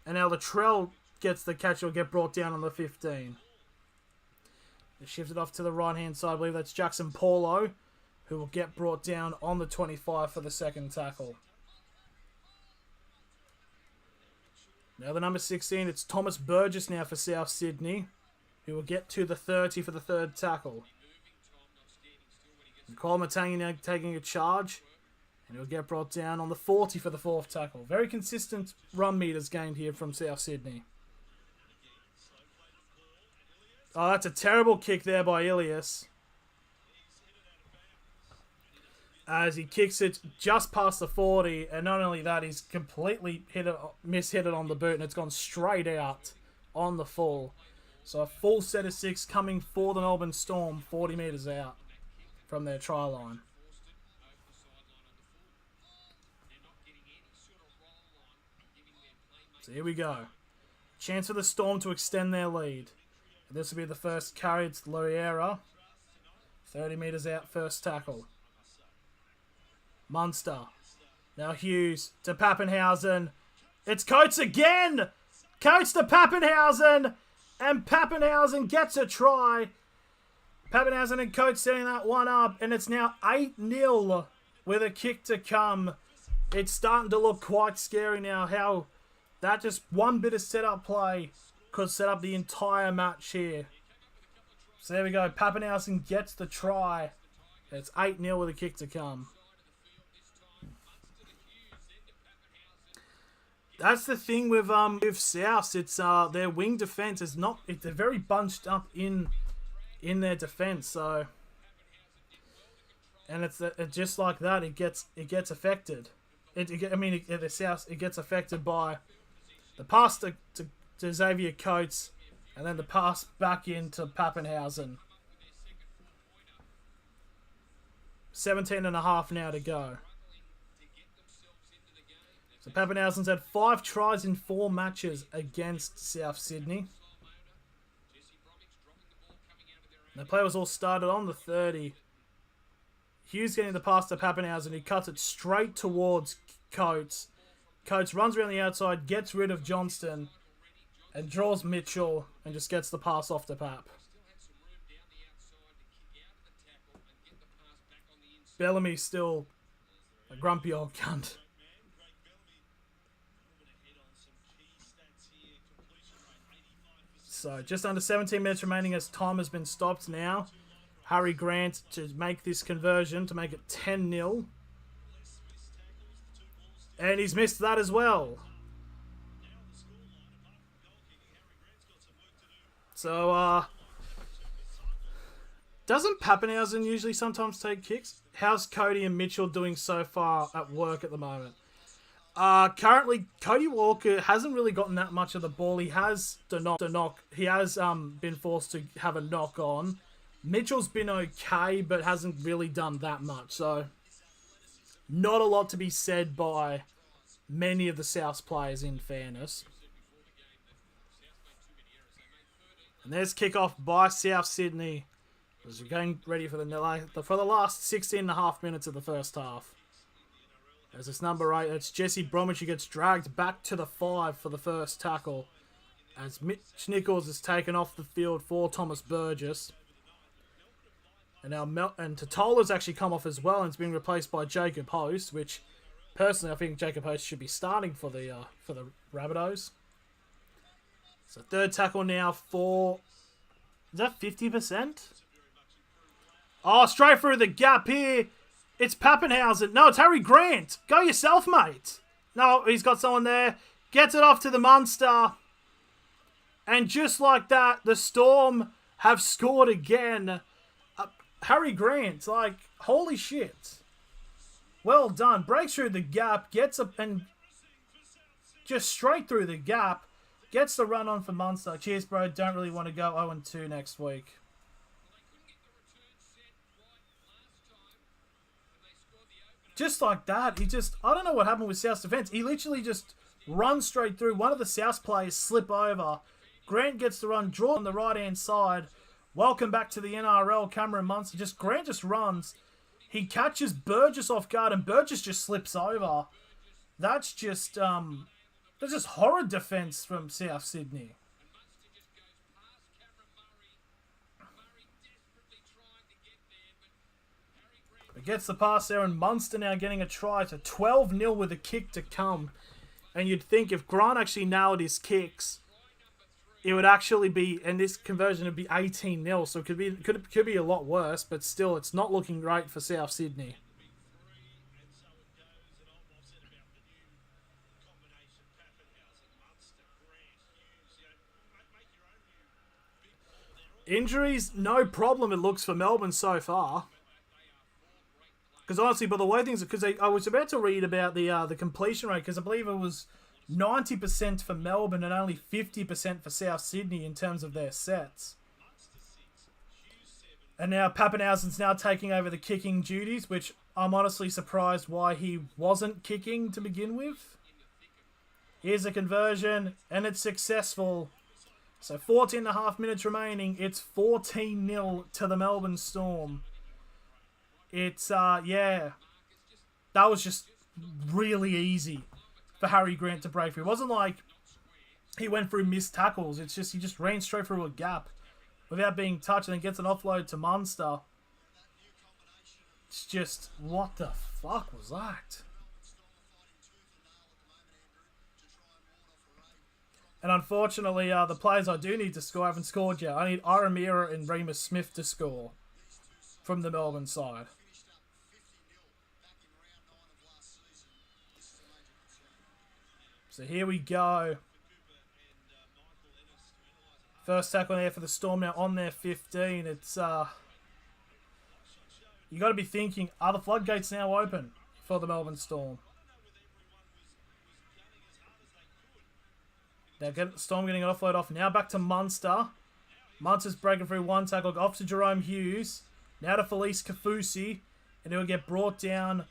And now Latrell gets the catch. Will get brought down on the 15. They shift it off to the right-hand side. I believe that's Jackson Paulo, who will get brought down on the 25 for the second tackle. Now the number 16, it's Thomas Burgess now for South Sydney, who will get to the 30 for the third tackle. Kwalamatangi now taking a charge, and he'll get brought down on the 40 for the fourth tackle. Very consistent run meters gained here from South Sydney. Oh, that's a terrible kick there by Ilias. As he kicks it just past the 40, and not only that, he's completely mishit it on the boot, and it's gone straight out on the full. So a full set of 6 coming for the Melbourne Storm, 40 metres out from their try line. So here we go. Chance for the Storm to extend their lead. And this will be the first carry. It's Loiera. 30 metres out, first tackle. Munster. Now Hughes to Pappenhausen. It's Coates again! Coates to Pappenhausen! And Pappenhausen gets a try. Pappenhausen and Coates setting that one up. And it's now 8-0 with a kick to come. It's starting to look quite scary now how that just one bit of setup play could set up the entire match here. So there we go. Pappenhausen gets the try. It's 8-0 with a kick to come. That's the thing with South. It's their wing defense is not. They're very bunched up in their defense. So, and it's just like that. It gets affected. The South. It gets affected by the pass to Xavier Coates, and then the pass back into Pappenhausen. 17.5 now to go. So Pappenhausen's had 5 tries in 4 matches against South Sydney. And the play was all started on the 30 Hughes getting the pass to Pappenhausen, who cuts it straight towards Coates. Coates runs around the outside, gets rid of Johnston, and draws Mitchell, and just gets the pass off to Pap. Bellamy's still a grumpy old cunt. So just under 17 minutes remaining as time has been stopped now. Harry Grant to make this conversion, to make it 10-0. And he's missed that as well. So, doesn't Pappenhausen usually sometimes take kicks? How's Cody and Mitchell doing so far at work at the moment? Currently, Cody Walker hasn't really gotten that much of the ball. He has the knock. He has been forced to have a knock on. Mitchell's been okay, but hasn't really done that much. So, not a lot to be said by many of the Souths players, in fairness. And there's kickoff by South Sydney. As we're getting ready for the last 16.5 minutes of the first half. As it's number 8, it's Jesse Bromwich who gets dragged back to the 5 for the first tackle. As Mitch Nichols is taken off the field for Thomas Burgess. And now Totola's actually come off as well and it's been replaced by Jacob Host, which personally I think Jacob Host should be starting for the Rabbitohs. So third tackle now for... Is that 50%? Oh, straight through the gap here. It's Pappenhausen. No, it's Harry Grant. Go yourself, mate. No, he's got someone there. Gets it off to the Munster. And just like that, the Storm have scored again. Harry Grant, like, holy shit. Well done. Breaks through the gap, gets up and just straight through the gap. Gets the run on for Munster. Cheers, bro. Don't really want to go 0-2 next week. Just like that, I don't know what happened with South's defence. He literally just runs straight through. One of the South players slip over. Grant gets the run, draw on the right-hand side. Welcome back to the NRL, Cameron Munster. Grant just runs. He catches Burgess off guard, and Burgess just slips over. That's just horrid defence from South Sydney. It gets the pass there, and Munster now getting a try to 12-0 with a kick to come. And you'd think if Grant actually nailed his kicks, it would actually be, and this conversion would be 18-0. So it could be a lot worse, but still, it's not looking great for South Sydney. Injuries, no problem it looks for Melbourne so far. Because honestly, by the way things, because I was about to read about the completion rate, because I believe it was 90% for Melbourne and only 50% for South Sydney in terms of their sets. And now Pappenhausen's now taking over the kicking duties, which I'm honestly surprised why he wasn't kicking to begin with. Here's a conversion, and it's successful. So 14.5 minutes remaining. It's 14-0 to the Melbourne Storm. It's, yeah. That was just really easy for Harry Grant to break through. It wasn't like he went through missed tackles. It's just he just ran straight through a gap without being touched and then gets an offload to Munster. It's just, what the fuck was that? And unfortunately, the players I do need to score haven't scored yet. I need Aramira and Remus Smith to score from the Melbourne side. So here we go. First tackle there for the Storm now on their 15. It's you got to be thinking, are the floodgates now open for the Melbourne Storm? Storm getting an offload off. Now back to Munster. Munster's breaking through one tackle. Off to Jerome Hughes. Now to Felice Kafusi. And he'll get brought down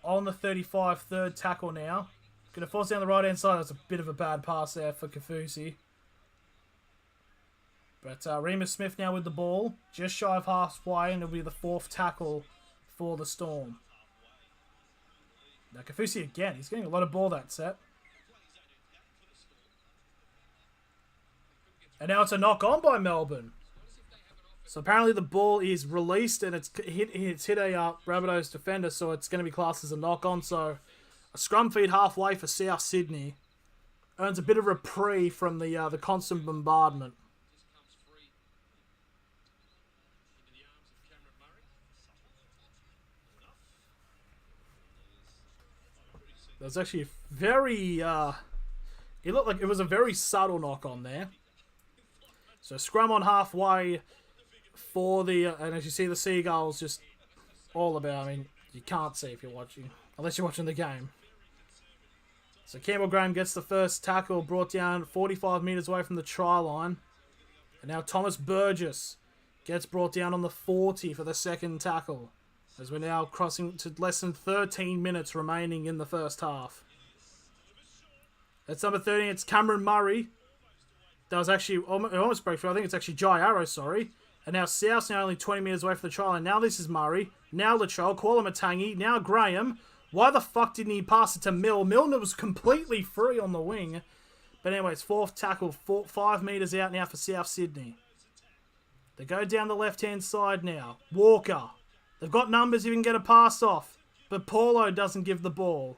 on the 35. Third tackle now. Going to force down the right-hand side. That's a bit of a bad pass there for Kafusi. But Remus Smith now with the ball. Just shy of halfway. And it'll be the fourth tackle for the Storm. Now Kafusi again. He's getting a lot of ball that set. And now it's a knock on by Melbourne. So apparently the ball is released and it's hit a Rabbitohs defender, so it's going to be classed as a knock on. So a scrum feed halfway for South Sydney earns a bit of reprieve from the constant bombardment. There's actually a very it looked like it was a very subtle knock on there. So scrum on halfway for the and as you see the Seagulls just all about. I mean, you can't see if you're watching unless you're watching the game. So Campbell Graham gets the first tackle, brought down 45 metres away from the try line. And now Thomas Burgess gets brought down on the 40 for the second tackle, as we're now crossing to less than 13 minutes remaining in the first half. That's number 13. It's Cameron Murray. That was actually almost breakthrough. I think it's actually Jai Arrow, sorry. And now South's now only 20 metres away from the try line. Now this is Murray. Now Latrell. Kuala Matangi. Now Graham. Why the fuck didn't he pass it to Mill? Milner was completely free on the wing. But anyways, fourth tackle, 5 metres out now for South Sydney. They go down the left-hand side now. Walker. They've got numbers, you can get a pass off. But Paulo doesn't give the ball.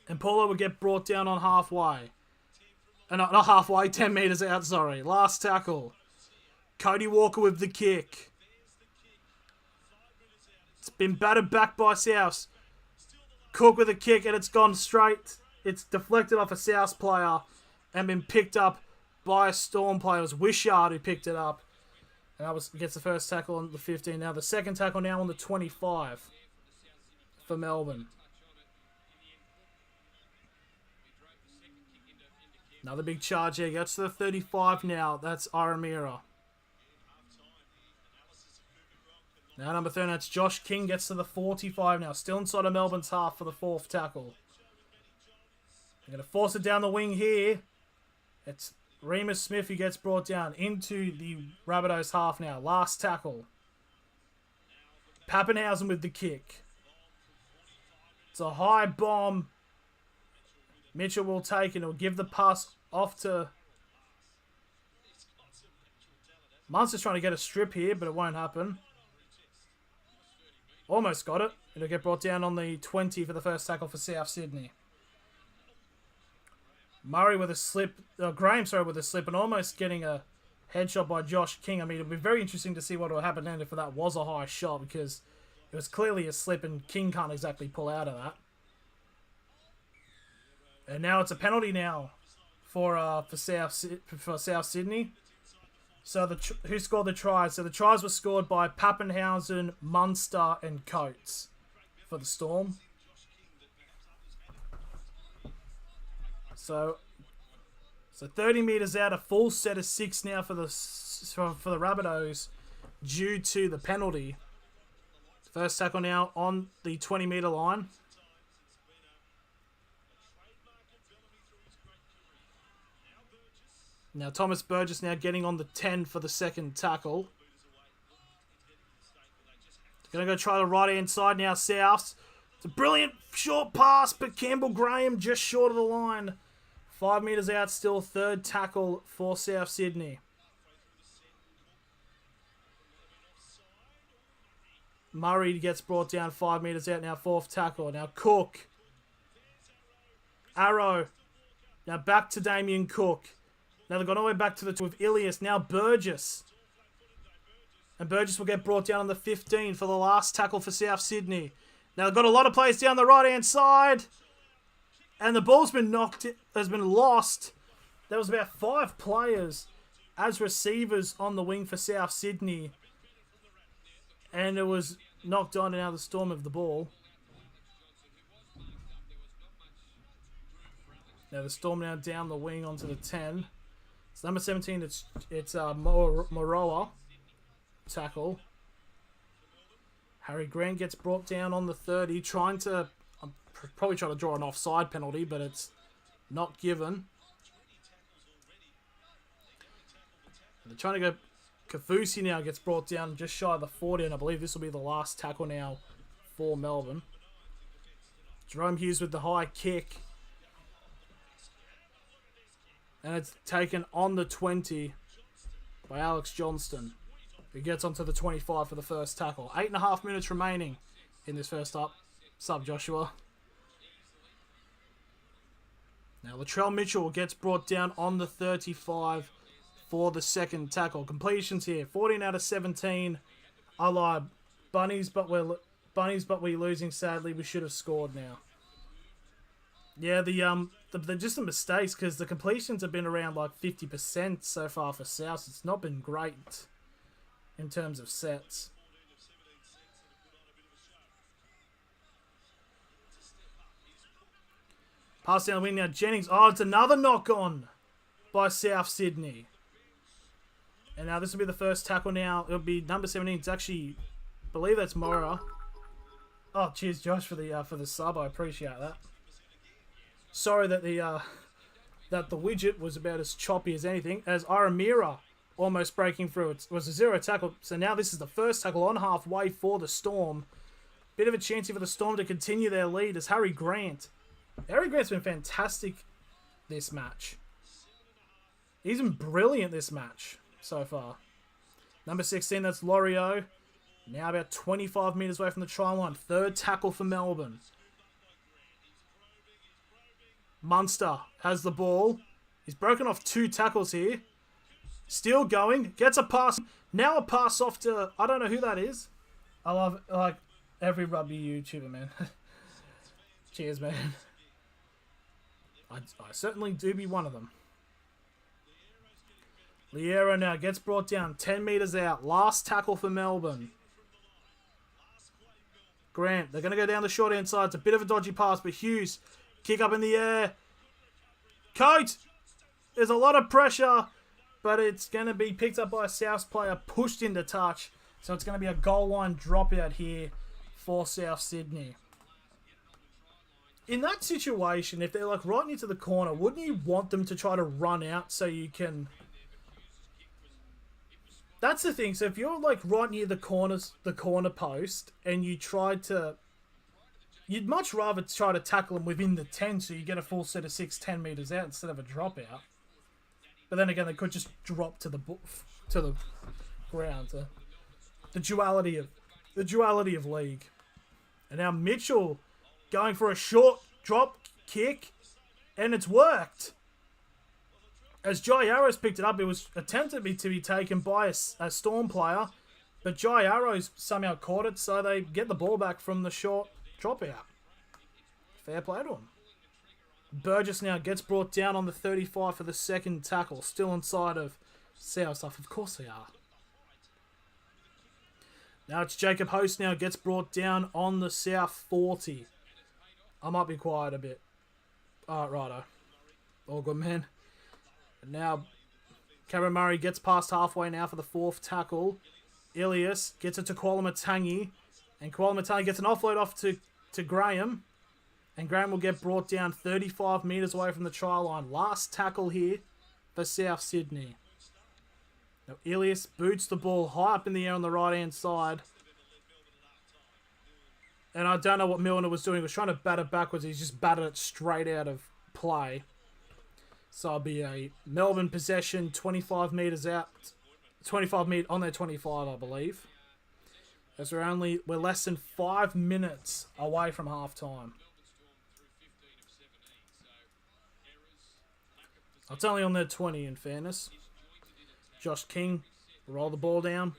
And Paulo will get brought down on halfway. Not halfway, 10 metres out, sorry. Last tackle. Cody Walker with the kick. It's been battered back by South. Cook with a kick and it's gone straight. It's deflected off a South player and been picked up by a Storm player. It was Wishart who picked it up. And that gets the first tackle on the 15. Now the second tackle now on the 25 for Melbourne. Another big charge here. Gets to the 35 now. That's Aramira. Now number 13, that's Josh King. Gets to the 45 now. Still inside of Melbourne's half for the fourth tackle. They're going to force it down the wing here. It's Remus Smith who gets brought down into the Rabbitohs half now. Last tackle. Pappenhausen with the kick. It's a high bomb. Mitchell will take it. He'll give the pass off to... Munster's trying to get a strip here, but it won't happen. Almost got it. It'll get brought down on the 20 for the first tackle for South Sydney. Murray with a slip. Graham, sorry, with a slip and almost getting a headshot by Josh King. I mean, it'll be very interesting to see what will happen then if that was a high shot, because it was clearly a slip and King can't exactly pull out of that. And now it's a penalty now for South Sydney. So who scored the tries? So the tries were scored by Pappenhausen, Munster, and Coates for the Storm. So 30 metres out, a full set of 6 now for the Rabbitohs due to the penalty. First tackle now on the 20-metre line. Now Thomas Burgess now getting on the 10 for the second tackle. Going to go try the right-hand side now, South. It's a brilliant short pass, but Campbell Graham just short of the line. 5 metres out still, third tackle for South Sydney. Murray gets brought down 5 metres out now, fourth tackle. Now Cook. Arrow. Now back to Damien Cook. Now they've gone all the way back to the with Ilias. Now Burgess. And Burgess will get brought down on the 15 for the last tackle for South Sydney. Now they've got a lot of players down the right-hand side. And the ball's been lost. There was about 5 players as receivers on the wing for South Sydney. And it was knocked on and now the Storm of the ball. Now the Storm now down the wing onto the 10. It's number 17. It's Moroa tackle. Harry Grant gets brought down on the 30, trying to probably trying to draw an offside penalty, but it's not given. They're trying to Kafusi now gets brought down just shy of the 40, and I believe this will be the last tackle now for Melbourne. Jerome Hughes with the high kick. And it's taken on the 20 by Alex Johnston, who gets onto the 25 for the first tackle. 8.5 minutes remaining in this first up. Sub Joshua. Now Latrell Mitchell gets brought down on the 35 for the second tackle. Completions here, 14 out of 17. I lied. Bunnies, but we're losing sadly. We should have scored now. Yeah, they're just the mistakes, because the completions have been around like 50% so far for South. It's not been great in terms of sets. Pass down the wing now. Jennings. Oh, it's another knock on by South Sydney. And now this will be the first tackle now. It'll be number 17. It's actually, I believe that's Mora. Oh, cheers, Josh, for the sub. I appreciate that. Sorry that the widget was about as choppy as anything. As Aramira almost breaking through. It was a 0 tackle. So now this is the first tackle on halfway for the Storm. Bit of a chance here for the Storm to continue their lead as Harry Grant's been fantastic this match. He's been brilliant this match so far. Number 16, that's Lorio. Now about 25 metres away from the try line. Third tackle for Melbourne. Munster has the ball. He's broken off 2 tackles here. Still going. Gets a pass. Now a pass off to... I don't know who that is. I love like every rugby YouTuber, man. Cheers, man. I certainly do be one of them. Liero now gets brought down 10 metres out. Last tackle for Melbourne. Grant, they're going to go down the short hand side. It's a bit of a dodgy pass, but Hughes, kick up in the air. Coates, there's a lot of pressure, but it's going to be picked up by a South player, pushed into touch. So it's going to be a goal line dropout here for South Sydney. In that situation, if they're like right near to the corner, wouldn't you want them to try to run out so you can... That's the thing. So if you're like right near the corner post, and you try to... You'd much rather try to tackle them within the 10 so you get a full set of 6, 10 metres out instead of a dropout. But then again, they could just drop to the ground. The duality of league. And now Mitchell going for a short drop kick, and it's worked. As Jai Arrows picked it up, it was attempted to be taken by a Storm player, but Jai Arrows somehow caught it, so they get the ball back from the short dropout. Fair play to him. Burgess now gets brought down on the 35 for the second tackle, still inside of South stuff. Of course they are. Now it's Jacob Host now gets brought down on the South 40. I might be quiet a bit. Alright, righto. All good, man. And now Cameron Murray gets past halfway now for the fourth tackle. Ilias gets it to Kualamatangi. And Kualamatangi gets an offload off to Graham. And Graham will get brought down 35 metres away from the try line. Last tackle here for South Sydney. Now Ilias boots the ball high up in the air on the right-hand side. And I don't know what Milner was doing. He was trying to bat it backwards. He's just batted it straight out of play. So it'll be a Melbourne possession, 25 metres out. 25 metres on their 25, I believe. As we're less than 5 minutes away from half-time. It's only on their 20, in fairness. Josh King, roll the ball down.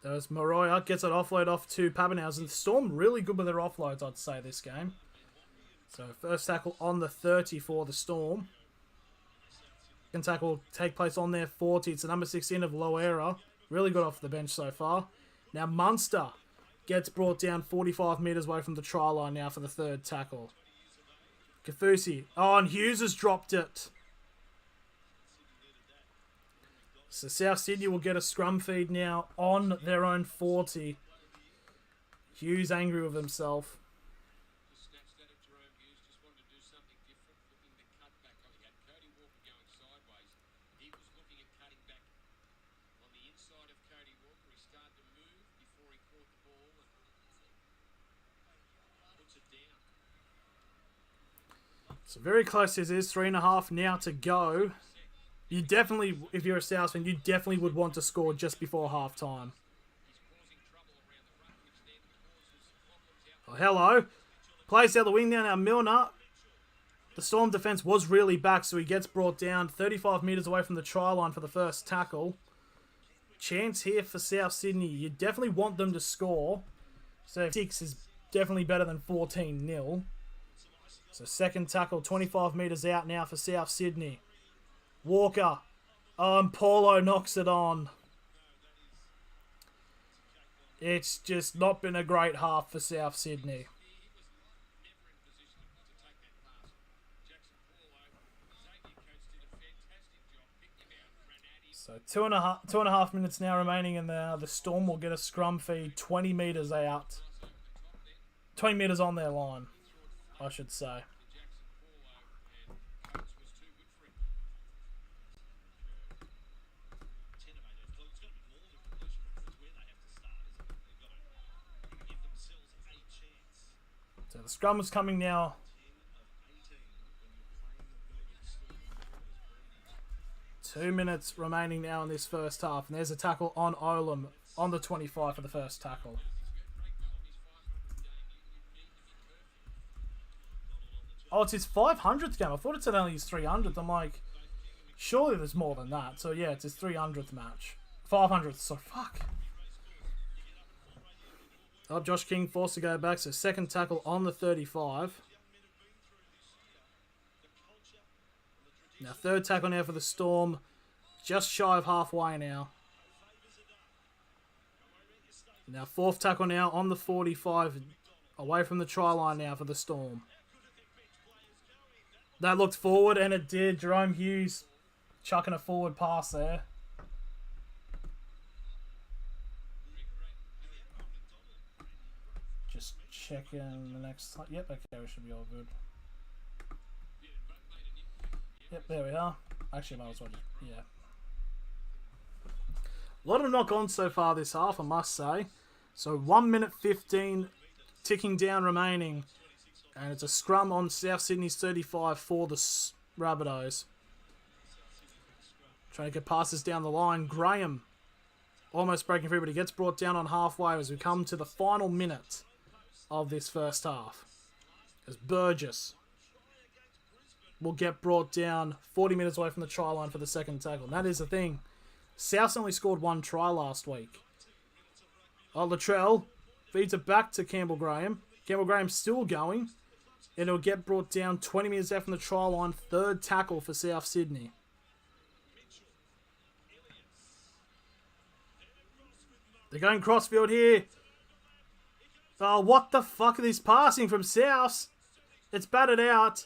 There's Moroya, gets an offload off to Papenhuyzen. The Storm really good with their offloads, I'd say, this game. So first tackle on the 30 for the Storm. Second tackle will take place on their 40. It's the number 16 of Loera. Really good off the bench so far. Now Munster gets brought down 45 metres away from the try line now for the third tackle. Kafusi. Oh, and Hughes has dropped it. So South Sydney will get a scrum feed now on their own 40. Hughes angry with himself. So very close as is. 3.5 now to go. You definitely, if you're a South fan, you definitely would want to score just before half time. Oh, hello. Plays out the wing now Milner. The Storm defence was really back, so he gets brought down 35 metres away from the try line for the first tackle. Chance here for South Sydney. You definitely want them to score. So 6 is definitely better than 14-0. So second tackle, 25 metres out now for South Sydney. Walker. And Paulo knocks it on. It's just not been a great half for South Sydney. So two and a half minutes now remaining, and the Storm will get a scrum feed 20 metres out. 20 metres on their line, I should say. So the scrum is coming now. Two minutes remaining now in this first half. And there's a tackle on Olam on the 25 for the first tackle. Oh, it's his 500th game. I thought it said only his 300th. I'm like, surely there's more than that. So yeah, it's his 300th match. 500th, so fuck. Oh, Josh King forced to go back. So second tackle on the 35. Now third tackle now for the Storm. Just shy of halfway now. Now fourth tackle now on the 45. Away from the try line now for the Storm. That looked forward, and it did. Jerome Hughes chucking a forward pass there. Just checking the next... Yep, okay, we should be all good. Yep, there we are. Actually, I might as well just... Yeah. A lot of knock-ons so far this half, I must say. So 1 minute 15 ticking down remaining. And it's a scrum on South Sydney's 35 for the Rabbitohs. Trying to get passes down the line. Graham almost breaking free, but he gets brought down on halfway as we come to the final minute of this first half. As Burgess will get brought down 40 minutes away from the try line for the second tackle. And that is the thing. South only scored 1 try last week. Oh, Latrell feeds it back to Campbell Graham. Campbell Graham's still going. And it'll get brought down 20 minutes out from the try line. Third tackle for South Sydney. They're going crossfield here. Oh, what the fuck are these passing from South? It's batted out.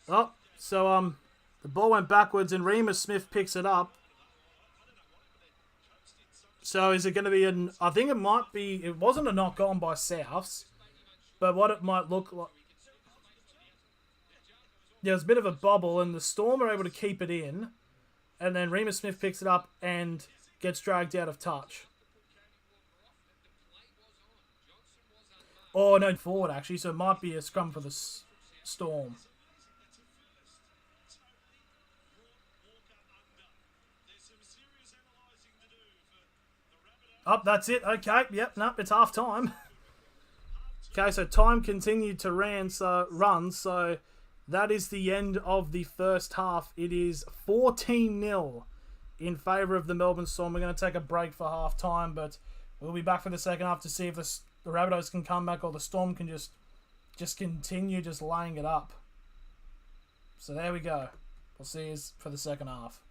Oh, so the ball went backwards and Remus Smith picks it up. So is it going to be an... I think it might be... It wasn't a knock-on by Souths. But what it might look like... Yeah, it was a bit of a bobble, and the Storm are able to keep it in. And then Remus Smith picks it up and gets dragged out of touch. Oh, no, forward, actually. So it might be a scrum for the Storm. Oh, that's it. Okay, yep, nope, it's half time. Okay, so time continued to run, so that is the end of the first half. It is 14-0 in favour of the Melbourne Storm. We're going to take a break for half time, but we'll be back for the second half to see if the Rabbitohs can come back or the Storm can just continue just laying it up. So there we go. We'll see you for the second half.